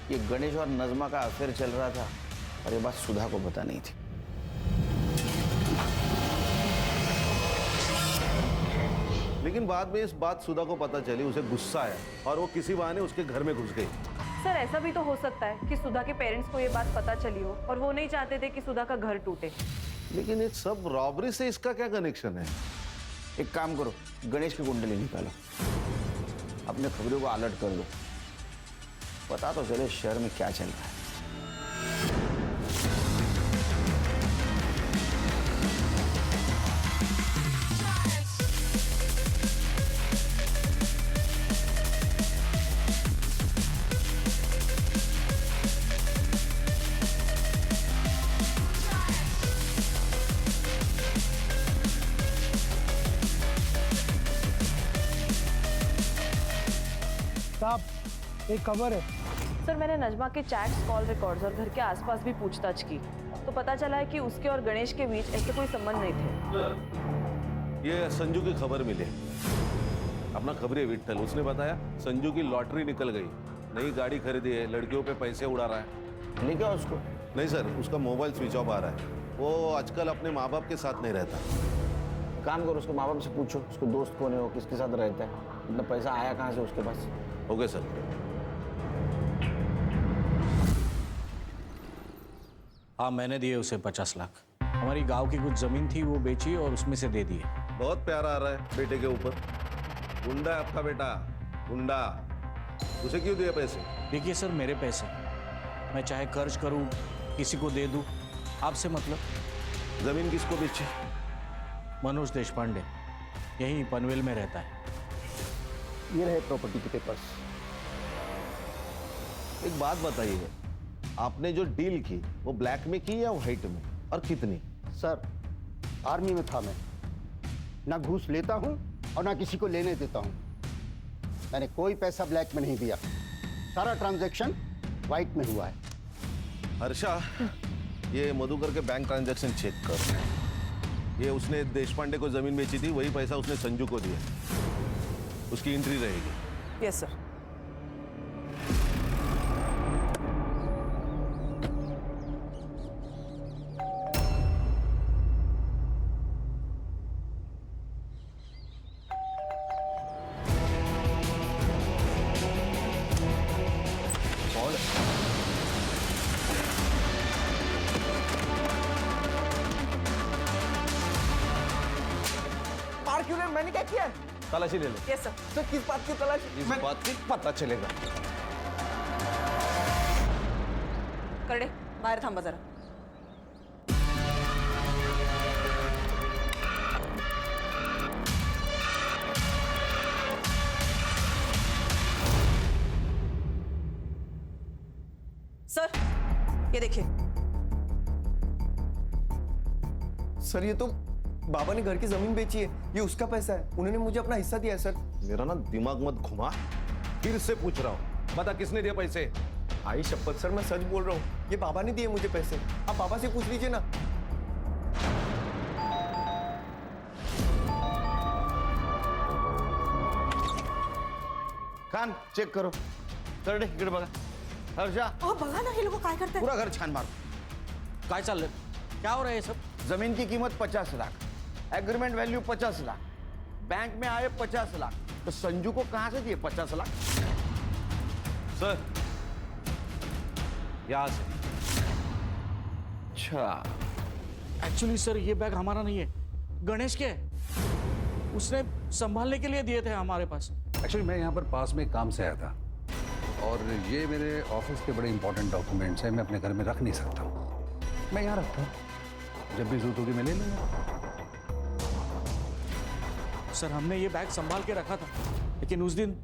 Speaker 15: कि गणेश और नजमा का अफेयर चल रहा था और ये बात सुधा को पता नहीं थी?
Speaker 22: लेकिन बाद में इस बात सुधा को पता चली, उसे गुस्सा आया और वो किसी बहाने उसके घर में घुस गई।
Speaker 5: सर ऐसा भी तो हो सकता है कि सुधा के पेरेंट्स को ये बात पता चली हो और वो नहीं चाहते थे कि सुधा का घर टूटे।
Speaker 22: लेकिन इस सब रॉबरी से इसका क्या कनेक्शन है?
Speaker 15: एक काम करो, गणेश की कुंडली निकालो, अपने खबरों को अलर्ट कर दो, पता तो चले शहर में क्या चल रहा है।
Speaker 23: साहब एक खबर है।
Speaker 5: सर मैंने नजमा के चैट्स, कॉल रिकॉर्ड्स और घर के आसपास भी पूछताछ की तो पता चला है कि उसके और गणेश के बीच ऐसे कोई संबंध नहीं थे।
Speaker 22: ये संजू की खबर मिली, अपना खबरी विट्ठल, उसने बताया संजू की लॉटरी निकल गई, नई गाड़ी खरीदी है, लड़कियों पे पैसे उड़ा रहा है।
Speaker 15: नहीं क्या उसको?
Speaker 22: नहीं सर, उसका मोबाइल स्विच ऑफ आ रहा है, वो आजकल अपने माँ बाप के साथ नहीं रहता।
Speaker 15: काम करो, उसके माँ बाप से पूछो उसको दोस्त कौन है, वो किसके साथ रहता है, इतना पैसा आया कहाँ से उसके पास।
Speaker 22: Okay sir.
Speaker 2: हाँ मैंने दिए उसे 50 लाख। हमारी गांव की कुछ जमीन थी वो बेची और उसमें से दे दिए।
Speaker 22: बहुत प्यारा आ रहा है बेटे के ऊपर। गुंडा है आपका बेटा, गुंडा। उसे क्यों दिए पैसे?
Speaker 2: देखिए सर मेरे पैसे, मैं चाहे कर्ज करूं किसी को दे दूं, आपसे मतलब।
Speaker 22: जमीन किसको बेची?
Speaker 2: मनोज देशपांडे, यहीं पनवेल में रहता है।
Speaker 3: ये रहे प्रॉपर्टी के पेपर्स।
Speaker 22: एक बात बताइए, आपने जो डील की वो ब्लैक में की या व्हाइट में, और कितनी?
Speaker 6: सर आर्मी में था मैं, ना घूस लेता हूं और ना किसी को लेने देता हूं। मैंने कोई पैसा ब्लैक में नहीं दिया, सारा ट्रांजैक्शन व्हाइट में हुआ है।
Speaker 22: हर्षा, ये मधुकर के बैंक ट्रांजैक्शन चेक कर। ये उसने देशपांडे को जमीन बेची थी, वही पैसा उसने संजू को दिया। उसकी एंट्री रहेगी।
Speaker 5: Yes sir.
Speaker 3: मैंने क्या किया?
Speaker 22: तलाशी ले लो।
Speaker 5: Yes sir.
Speaker 3: सर किस बात की तलाशी?
Speaker 22: इस बात की पता चलेगा।
Speaker 5: करडे बाहेर थांबा जरा। सर ये देखिए।
Speaker 3: सर ये तो बाबा ने घर की जमीन बेची है, ये उसका पैसा है, उन्होंने मुझे अपना हिस्सा दिया है सर।
Speaker 22: मेरा ना दिमाग मत घुमा, फिर से पूछ रहा हूँ, बता किसने दिया पैसे?
Speaker 3: आई शपथ सर मैं सच बोल रहा हूँ, ये बाबा ने दिए मुझे पैसे। आप बाबा से पूछ लीजिए ना।
Speaker 15: कान चेक करो। करडे इकडे बघा। हर्षा
Speaker 5: बघा ना हे लोक काय करतात।
Speaker 15: पूरा घर छान मारो।
Speaker 2: काय चाललंय? क्या हो रहा है ये सब?
Speaker 15: जमीन की कीमत 50 lakh, agreement value 50 lakh, bank में आए 50 लाख, तो संजू को कहां से दिए 50 लाख?
Speaker 22: सर यहां से।
Speaker 15: अच्छा
Speaker 2: एक्चुअली सर ये बैग हमारा नहीं है, गणेश के है। उसने संभालने के लिए दिए थे हमारे पास।
Speaker 17: एक्चुअली मैं यहाँ पर पास में काम से आया था और ये मेरे ऑफिस के बड़े इंपॉर्टेंट डॉक्यूमेंट्स हैं, मैं अपने घर में रख नहीं सकता हूँ। मैं यहाँ रखता हूँ, जब भी जरूरत होगी मैं ले लूँगा।
Speaker 2: सर हमने ये बैग संभाल के रखा था, लेकिन उस दिन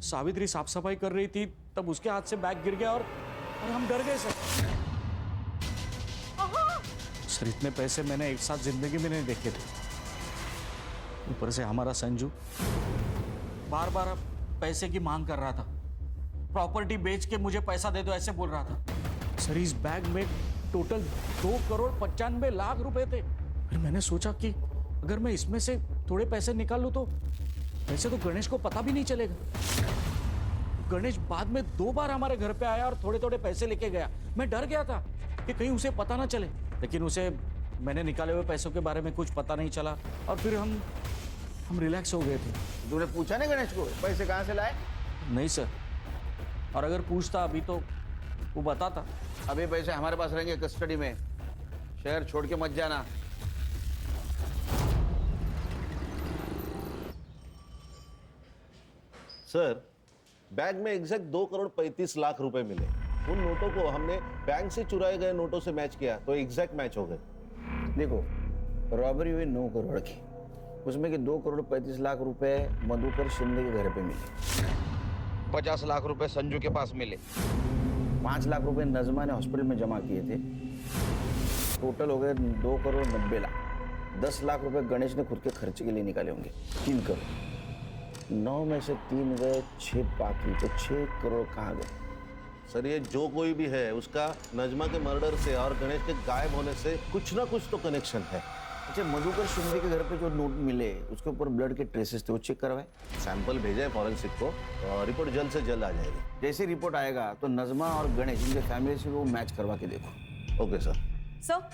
Speaker 2: सावित्री साफ सफाई कर रही थी, तब उसके हाथ से बैग गिर गया और हम डर गए सर। सर इतने पैसे मैंने एक साथ जिंदगी में नहीं देखे थे। ऊपर से हमारा संजू बार बार पैसे की मांग कर रहा था, प्रॉपर्टी बेच के मुझे पैसा दे दो ऐसे बोल रहा था। सर इस बैग में टोटल 2,95,00,000 रुपए थे। फिर मैंने सोचा कि अगर मैं इसमें से थोड़े पैसे निकाल लूं तो वैसे तो गणेश को पता भी नहीं चलेगा। गणेश बाद में 2 बार हमारे घर पे आया और थोड़े थोड़े पैसे लेके गया। मैं डर गया था कि कहीं उसे पता ना चले, लेकिन उसे मैंने निकाले हुए पैसों के बारे में कुछ पता नहीं चला और फिर हम रिलैक्स हो गए थे।
Speaker 15: तूने पूछा ना गणेश को पैसे कहाँ से लाए?
Speaker 2: नहीं सर, और अगर पूछता अभी तो वो बताता।
Speaker 15: अभी पैसे हमारे पास रहेंगे कस्टडी में, शहर छोड़ के मत जाना।
Speaker 22: सर बैग में एग्जैक्ट 2,35,00,000 रुपए मिले। उन नोटों को हमने बैंक से चुराए गए नोटों से मैच किया तो एग्जैक्ट मैच हो गए।
Speaker 15: देखो रॉबरी हुई 9 करोड़ की, उसमें के 2,35,00,000 रुपए मधुकर शिंदे के घर पे मिले, 50 लाख रुपए संजू के पास मिले, 5 लाख रुपए नजमा ने हॉस्पिटल में जमा किए थे। टोटल हो गए 2,90,00,000। 10 लाख रुपए गणेश ने खुद के खर्चे के लिए निकाले होंगे, 3 करोड़। 9 में से 3 गए, 6 बाकी, तो 6 करोड़ कहाँ गए?
Speaker 22: सर ये जो कोई भी है उसका नजमा के मर्डर से और गणेश के गायब होने से कुछ ना कुछ तो कनेक्शन है।
Speaker 15: अच्छा मधुकर शिंदे के घर पे जो नोट मिले उसके ऊपर ब्लड के ट्रेसेस थे, वो चेक करवाए?
Speaker 22: सैंपल भेजा है फॉरेंसिक को, रिपोर्ट जल्द से जल्द आ जाएगी।
Speaker 15: जैसे रिपोर्ट आएगा तो नजमा और गणेश इनके फैमिली से वो मैच करवा के देखो।
Speaker 22: Okay sir.
Speaker 5: सर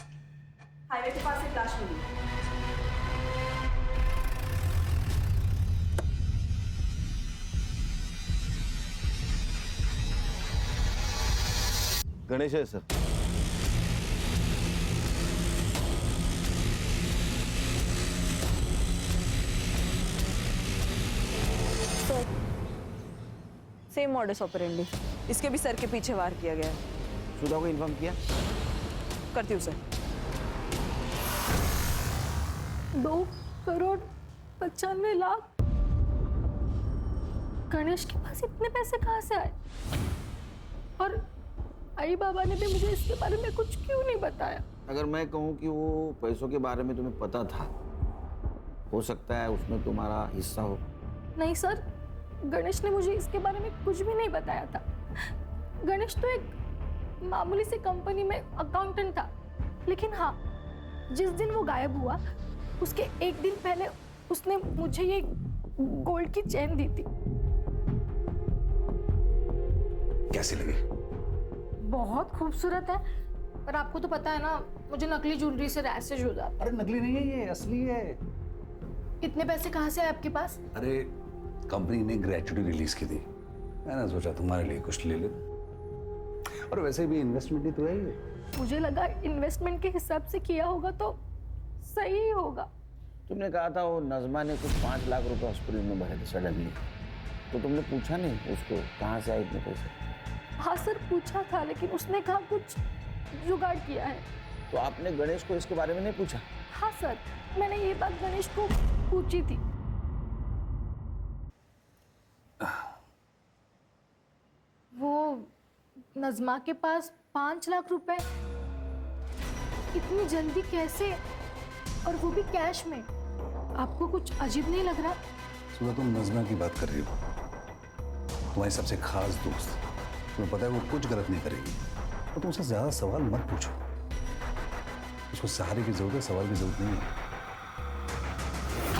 Speaker 5: हाईवे के पास एक लाश मिली।
Speaker 22: गणेश है सर।
Speaker 5: सेम मॉडस ऑपरेंडी, इसके भी सर के पीछे वार किया गया है।
Speaker 15: सुधा को इन्फॉर्म किया?
Speaker 5: करती हूँ सर।
Speaker 9: 2,95,00,000 गणेश के पास इतने पैसे कहाँ से आए? और आई बाबा ने भी मुझे इसके बारे में कुछ क्यों नहीं बताया?
Speaker 15: अगर मैं कहूँ कि वो पैसों के बारे में तुम्हें पता था, हो सकता है उसमें तुम्हारा हिस्सा हो।
Speaker 9: नहीं सर, गणेश ने मुझे इसके बारे में कुछ भी नहीं बताया था। गणेश तो एक मामूली सी कंपनी में अकाउंटेंट था,
Speaker 14: लेकिन हाँ, जिस दिन वो गायब हुआ उसके एक दिन पहले उसने मुझे ये गोल्ड की चेन दी थी।
Speaker 17: कैसी लगी?
Speaker 14: बहुत खूबसूरत है, पर आपको तो पता है ना, मुझे नकली ज्वेलरी से रैशेज हो जाता है।
Speaker 17: अरे नकली नहीं है, ये असली है।
Speaker 14: इतने पैसे कहाँ से आए आपके पास?
Speaker 17: अरे कंपनी ने ग्रेचुटी रिलीज की थी, मैंने सोचा तुम्हारे लिए कुछ ले ले। और वैसे भी इन्वेस्टमेंट ही तो है ये।
Speaker 14: मुझे लगा इन्वेस्टमेंट के हिसाब से किया होगा तो सही ही होगा।
Speaker 15: तुमने कहा था वो नज़मा ने कुछ 5 लाख रुपए हॉस्पिटल में भरे थे सडनली, तो तुमने पूछा नहीं उसको कहाँ से आए इतने पैसे?
Speaker 14: हाँ सर, पूछा था, लेकिन उसने कहा कुछ जुगाड़ किया है।
Speaker 15: तो आपने गणेश को इसके बारे में नहीं पूछा?
Speaker 14: हाँ सर, मैंने ये बात गणेश को पूछी थी। वो नज़मा के पास 5 लाख रुपए इतनी जल्दी कैसे, और वो भी कैश में? आपको कुछ अजीब नहीं लग रहा?
Speaker 17: सुबह तुम नज़मा की बात कर रही हो, तुम्हारी सबसे खास दोस्त। तुम्हें पता है वो कुछ गलत नहीं करेगी, तो तुम उससे ज्यादा सवाल मत पूछो। उसको सहारे की जरूरत है, सवाल की जरूरत नहीं है।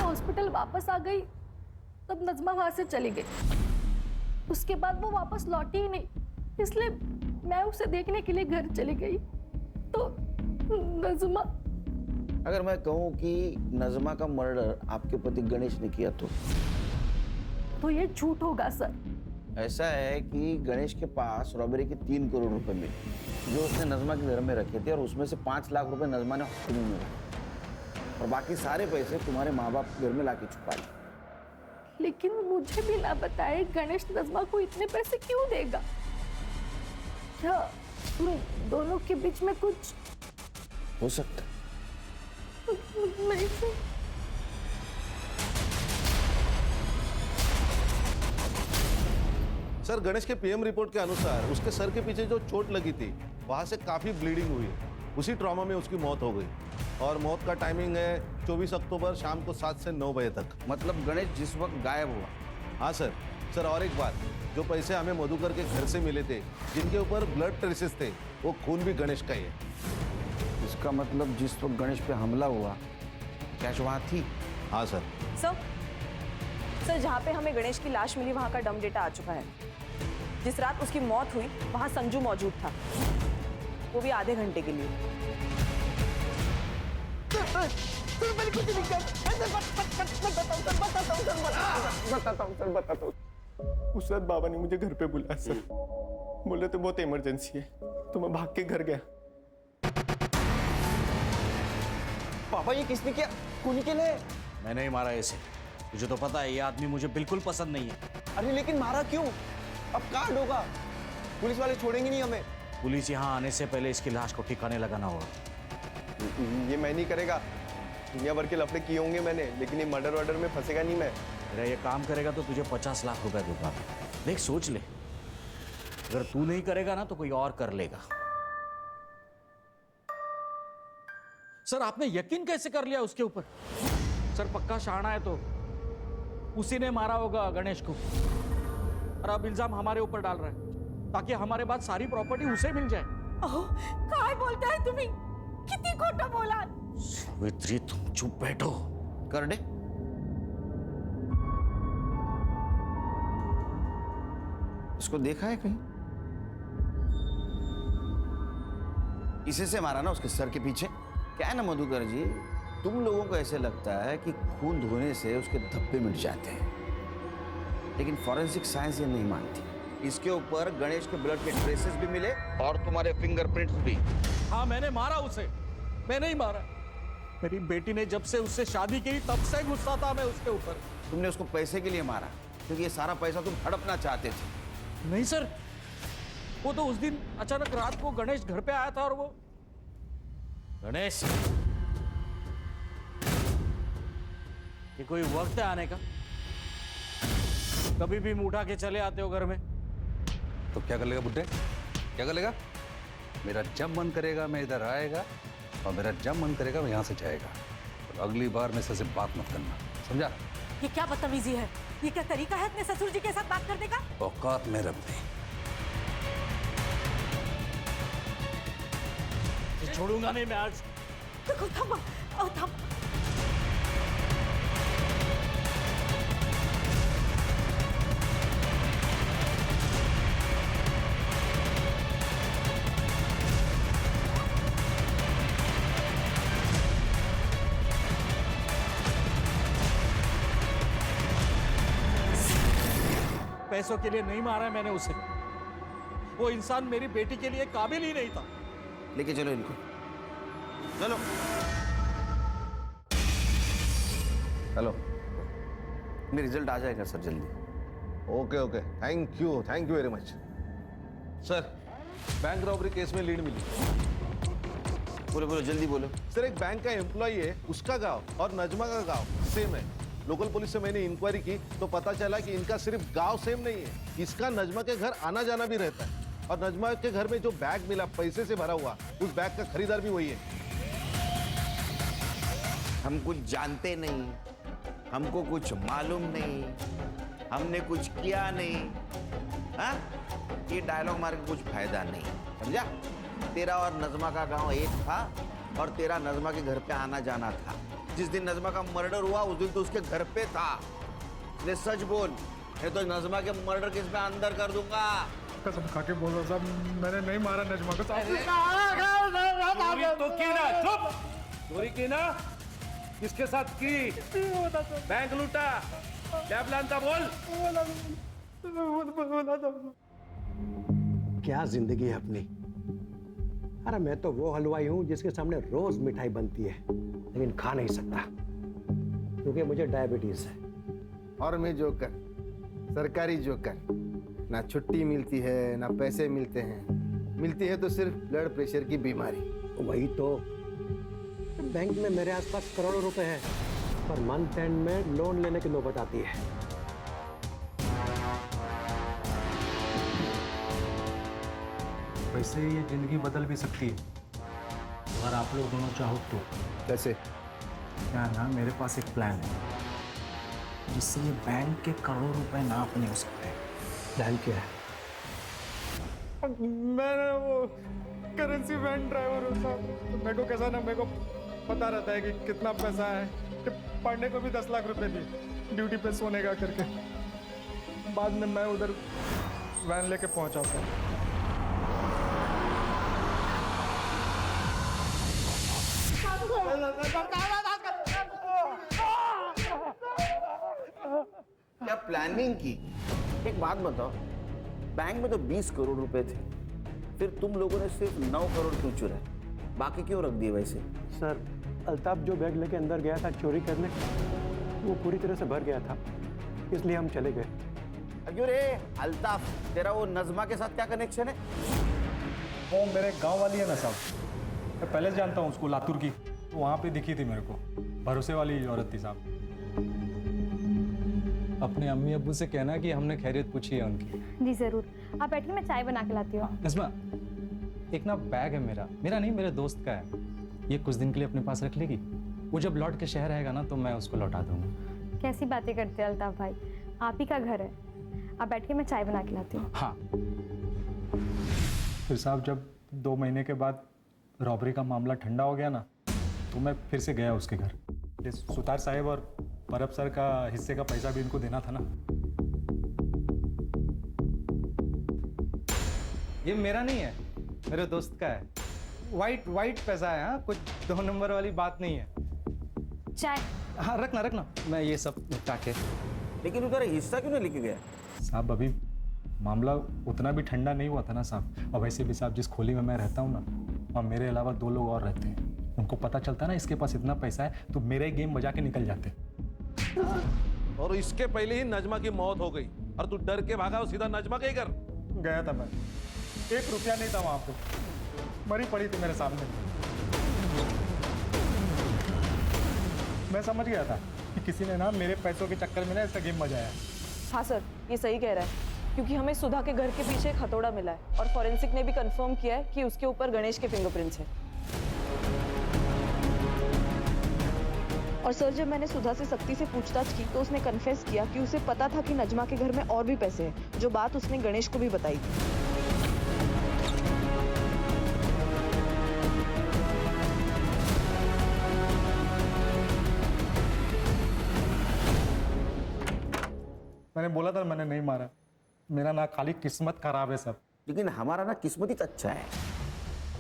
Speaker 14: हॉस्पिटल वापस आ गई तब नज़मा वहां से चली गई। उसके बाद वो वापस लौटी ही नहीं, इसलिए मैं उसे देखने के लिए घर चली गई। तो नज़मा,
Speaker 15: अगर मैं कहूँ कि नज़मा का मर्डर आपके पति गणेश ने किया तो
Speaker 14: ये झूठ होगा सर।
Speaker 15: ऐसा है कि गणेश के पास रॉबरी के 3 करोड़ रुपए मिले जो उसने नज़मा के घर में रखे थे, और उसमें से 5 लाख रुपए नज़मा ने हॉस्पिटल में रखे, और बाकी सारे पैसे तुम्हारे माँ बाप घर में लाके छुपा लिए।
Speaker 14: लेकिन मुझे भी ना बताए गणेश नज़मा को इतने पैसे क्यों देगा? क्या तुम दोनों के बीच में कुछ
Speaker 15: हो सकता?
Speaker 14: नहीं सर।
Speaker 22: सर, गणेश के पीएम रिपोर्ट के अनुसार उसके सर के पीछे जो चोट लगी थी वहां से काफी ब्लीडिंग हुई, उसी ट्रॉमा में उसकी मौत हो गई, और मौत का टाइमिंग है 24 अक्टूबर शाम को 7 से 9 बजे तक।
Speaker 15: मतलब गणेश जिस वक्त गायब हुआ?
Speaker 22: हाँ सर। सर और एक बात, जो पैसे हमें मधुकर के घर से मिले थे जिनके ऊपर ब्लड ट्रेसेस थे, वो खून भी गणेश का ही है।
Speaker 15: इसका मतलब जिस वक्त गणेश पे हमला हुआ कैश वहाँ थी?
Speaker 22: हाँ सर।
Speaker 5: सर जहाँ पे हमें गणेश की लाश मिली वहाँ का डम डेटा आ चुका है। जिस रात उसकी मौत हुई वहाँ संजू मौजूद था, वो भी आधे घंटे के लिए।
Speaker 13: बताता हूँ। उस रात बाबा ने मुझे घर पे बुलाया सर, बोले तो बहुत इमरजेंसी है, तो मैं भाग के घर गया।
Speaker 12: पापा ये किसने किया? कौन के लिए?
Speaker 2: मैंने ही मारा इसे। मुझे तो पता है ये आदमी मुझे बिल्कुल पसंद नहीं है।
Speaker 12: अरे लेकिन मारा क्यों? अब कार्ड होगा, पुलिस वाले छोड़ेंगे नहीं हमें।
Speaker 2: पुलिस यहाँ आने से पहले इसकी लाश को ठिकाने लगाना होगा।
Speaker 13: ये मैं नहीं करेगा, दुनिया भर के लफड़े किए होंगे मैंने, लेकिन ये मर्डर वर्डर में फंसेगा नहीं मैं।
Speaker 2: अरे ये काम करेगा तो तुझे 50 लाख रुपए दूंगा। देख सोच ले, अगर तू नहीं करेगा ना तो कोई और कर लेगा। सर आपने यकीन कैसे कर लिया उसके ऊपर? सर पक्का शाना है तो उसी ने मारा होगा गणेश को, और अब इल्जाम हमारे ऊपर डाल रहा है ताकि हमारे बाद सारी प्रॉपर्टी उसे मिल जाए।
Speaker 5: काय बोलता है तुम्ही? किती खोटं बोला।
Speaker 2: सावित्री तुम चुप बैठो।
Speaker 15: कर दे। इसको देखा है कहीं? इसे से मारा ना उसके सर के पीछे। क्या है ना मधुकर जी, तुम लोगों को ऐसे लगता है कि खून धोने से उसके धब्बे मिट जाते हैं, लेकिन फॉरेंसिक साइंस ये नहीं मानती। इसके ऊपर गणेश के ब्लड के ट्रेसेस भी मिले और तुम्हारे फिंगरप्रिंट्स भी।
Speaker 2: हाँ मैंने मारा उसे, मैंने ही मारा। मेरी बेटी ने जब से उससे शादी की तब से गुस्सा था मैं उसके ऊपर।
Speaker 15: तुमने उसको पैसे के लिए मारा, क्योंकि ये सारा पैसा तुम हड़पना चाहते थे।
Speaker 2: नहीं सर, वो तो उस दिन अचानक रात को गणेश घर पे आया था, और वो गणेश ये कोई वक्त है आने का? कभी भी मुंह उठा के चले आते हो घर में।
Speaker 17: तो क्या कर लेगा बुड्ढे? क्या कर लेगा? मेरा जब मन करेगा मैं इधर आएगा, और मेरा जब मन करेगा मैं यहाँ से जाएगा। और अगली बार मेरे से बात मत करना, समझा?
Speaker 5: ये क्या बदतमीजी है? ये क्या तरीका है अपने ससुर जी के साथ बात करने का?
Speaker 17: औकात में रब नहीं।
Speaker 2: छोड़ूंगा नहीं मैं आज।
Speaker 5: देखो थमा, थमा।
Speaker 2: पैसों के लिए नहीं मारा मैंने उसे। वो इंसान मेरी बेटी के लिए काबिल ही नहीं था।
Speaker 15: लेके चलो इनको, चलो। हेलो, मेरा रिजल्ट आ जाएगा सर जल्दी।
Speaker 22: Okay okay, thank you very much. Sir, bank robbery case में लीड मिली।
Speaker 15: बोलो बोलो, जल्दी बोलो।
Speaker 22: सर, एक बैंक का एम्प्लॉई है, उसका गांव और नजमा का गांव सेम है। लोकल पुलिस से मैंने इंक्वायरी की तो पता चला कि इनका सिर्फ गांव सेम नहीं है, इसका नजमा के घर आना जाना भी रहता है। और नजमा के घर में जो बैग मिला पैसे से भरा हुआ, उस बैग का खरीदार भी वही है।
Speaker 15: हम कुछ जानते नहीं, हमको कुछ मालूम नहीं, हमने कुछ किया नहीं। हाँ, ये डायलॉग मार के कुछ फायदा नहीं, समझा? तेरा और नजमा का गांव एक था और तेरा नजमा के घर पे आना जाना था। जिस दिन नजमा का मर्डर हुआ उस दिन तो उसके घर पे था। ले सच बोल, नहीं तो नजमा के मर्डर केस में अंदर कर दूंगा।
Speaker 23: कसम खा के बोल रहा साहब, मैंने नहीं मारा नजमा को।
Speaker 2: तो की ना, चुप। चोरी की ना, किसके साथ की? बैंक लूटा, क्या प्लान था? बोल।
Speaker 23: क्या जिंदगी है अपनी। अरे मैं तो वो हलवाई हूँ जिसके सामने रोज मिठाई बनती है, लेकिन खा नहीं सकता क्योंकि मुझे डायबिटीज है।
Speaker 12: और मैं जोकर, सरकारी जोकर, ना छुट्टी मिलती है ना पैसे मिलते हैं, मिलती है तो सिर्फ ब्लड प्रेशर की बीमारी।
Speaker 23: वही तो, बैंक में मेरे आसपास करोड़ों रुपए हैं, पर मंथ एंड में लोन लेने की नौबत आती है।
Speaker 24: वैसे ये जिंदगी बदल भी सकती है अगर आप लोग दोनों चाहो तो।
Speaker 12: कैसे?
Speaker 24: क्या ना, मेरे पास एक प्लान है जिससे ये बैंक के करोड़ों रुपए ना अपने हो सकते हैं।
Speaker 23: प्लान क्या है?
Speaker 24: मैं वो करेंसी वैन ड्राइवर हूँ साहब, तो मेरे को कैसा ना, मेरे को पता रहता है कि कितना पैसा है। पढ़ने को भी 10 लाख रुपए दिए ड्यूटी पे सोने का करके। बाद में मैं उधर वैन लेके पहुंचा था।
Speaker 15: क्या प्लानिंग की? एक बात बताओ, बैंक में तो 20 करोड़ रुपए थे, फिर तुम लोगों ने सिर्फ 9 करोड़ क्यों चुराए? बाकी क्यों रख दिए वैसे?
Speaker 23: सर, अल्ताफ जो बैग लेके अंदर गया था चोरी करने, वो पूरी तरह से भर गया था, इसलिए हम चले गए।
Speaker 15: अरे रे अल्ताफ, तेरा वो नजमा के साथ क्या कनेक्शन है?
Speaker 24: वो मेरे गांव वाली है ना साहब, मैं पहले से जानता हूँ उसको, लातूर की। तो वहाँ पे दिखी थी मेरे को, भरोसे वाली औरत थी साहब।
Speaker 10: अपने अम्मी अब्बू से कहना कि हमने खैरियत पूछी है उनकी।
Speaker 14: जी जरूर, आप बैठिए, मैं चाय बना के लाती हूँ।
Speaker 10: नज़मा, एक ना बैग है मेरा नहीं, मेरे दोस्त का है। ये कुछ दिन के लिए अपने पास रख लेगी, वो जब लौट के शहर आएगा ना तो मैं उसको लौटा दूंगा।
Speaker 14: कैसी बातें करते हैं अल्ताफ भाई, आप ही का घर है। आप बैठिए, मैं चाय बना के लाती हूँ।
Speaker 10: हाँ।
Speaker 24: फिर साहब जब 2 महीने के बाद रॉबरी का मामला ठंडा हो गया ना, तो मैं फिर से गया उसके घर। ये सुतार साहब और परब सर का हिस्से का पैसा भी इनको देना था ना।
Speaker 10: ये मेरा नहीं है, मेरे दोस्त का है। वाइट पैसा है। हाँ, कुछ 2 नंबर वाली बात नहीं है।
Speaker 14: चाय?
Speaker 10: हाँ, रखना, मैं ये सब निपटा के।
Speaker 15: लेकिन उधर हिस्सा क्यों नहीं लेके गया?
Speaker 24: साहब अभी मामला उतना भी ठंडा नहीं हुआ था ना साहब। और वैसे भी साहब, जिस खोली में मैं रहता हूँ ना, वहाँ मेरे अलावा 2 लोग और रहते हैं। उनको पता चलता है ना इसके पास इतना पैसा है, तो मेरे गेम बजा के निकल जाते।
Speaker 22: और इसके पहले ही नजमा की मौत हो गई और तू डर के भागा सीधा नजमा के ही घर
Speaker 24: गया था। मैं 1 रुपया नहीं था वहाँ पे, मरी पड़ी थी मेरे सामने। मैं समझ गया था कि किसी ने ना मेरे पैसों के चक्कर में ना इसका गेम बजाया।
Speaker 5: हाँ सर, ये सही कह रहा है, क्योंकि हमें सुधा के घर के पीछे एक हथौड़ा मिला है और फॉरेंसिक ने भी कंफर्म किया है कि उसके ऊपर गणेश के फिंगरप्रिंट्स हैं। और सर, जब मैंने सुधा से सख्ती से पूछताछ की तो उसने कन्फेस किया कि उसे पता था कि नजमा के घर में और भी पैसे हैं, जो बात उसने गणेश को भी बताई थी।
Speaker 24: मैंने बोला था मैंने नहीं मारा। मेरा ना खाली किस्मत खराब है सब।
Speaker 15: लेकिन हमारा ना किस्मत ही अच्छा है,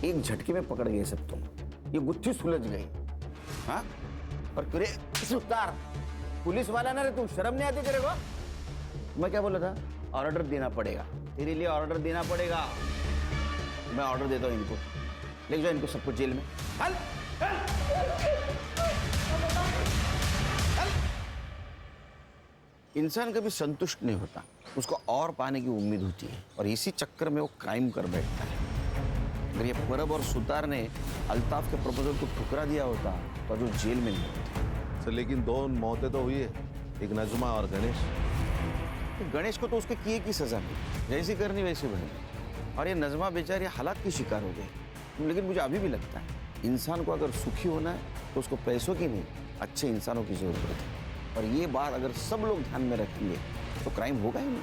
Speaker 15: एक झटके में पकड़ गए सब तुम, ये गुत्थी सुलझ गई। हाँ और तेरे सुतार पुलिस वाला ना रे, तू शर्म नहीं आती तेरे को? मैं क्या बोला था? ऑर्डर देना पड़ेगा, तेरे लिए ऑर्डर देना पड़ेगा। मैं ऑर्डर देता हूँ इनको, ले जाओ इनको सबको जेल में। हल, हल, हल। इंसान कभी संतुष्ट नहीं होता, उसको और पाने की उम्मीद होती है और इसी चक्कर में वो क्राइम कर बैठता है। अगर ये परब और सुतार ने अल्ताफ के प्रपोजल को ठुकरा दिया होता तो जो जेल में नहीं होते।
Speaker 22: सर लेकिन दो मौतें तो हुई है, एक नजमा और गणेश।
Speaker 15: गणेश को तो उसके किए की सजा मिली, जैसी करनी वैसी बनी, और ये नजमा बेचारी हालात की शिकार हो गई। लेकिन मुझे अभी भी लगता है इंसान को अगर सुखी होना है तो उसको पैसों की नहीं, अच्छे इंसानों की जरूरत है। और ये बात अगर सब लोग ध्यान में रखेंगे तो क्राइम होगा ही नहीं।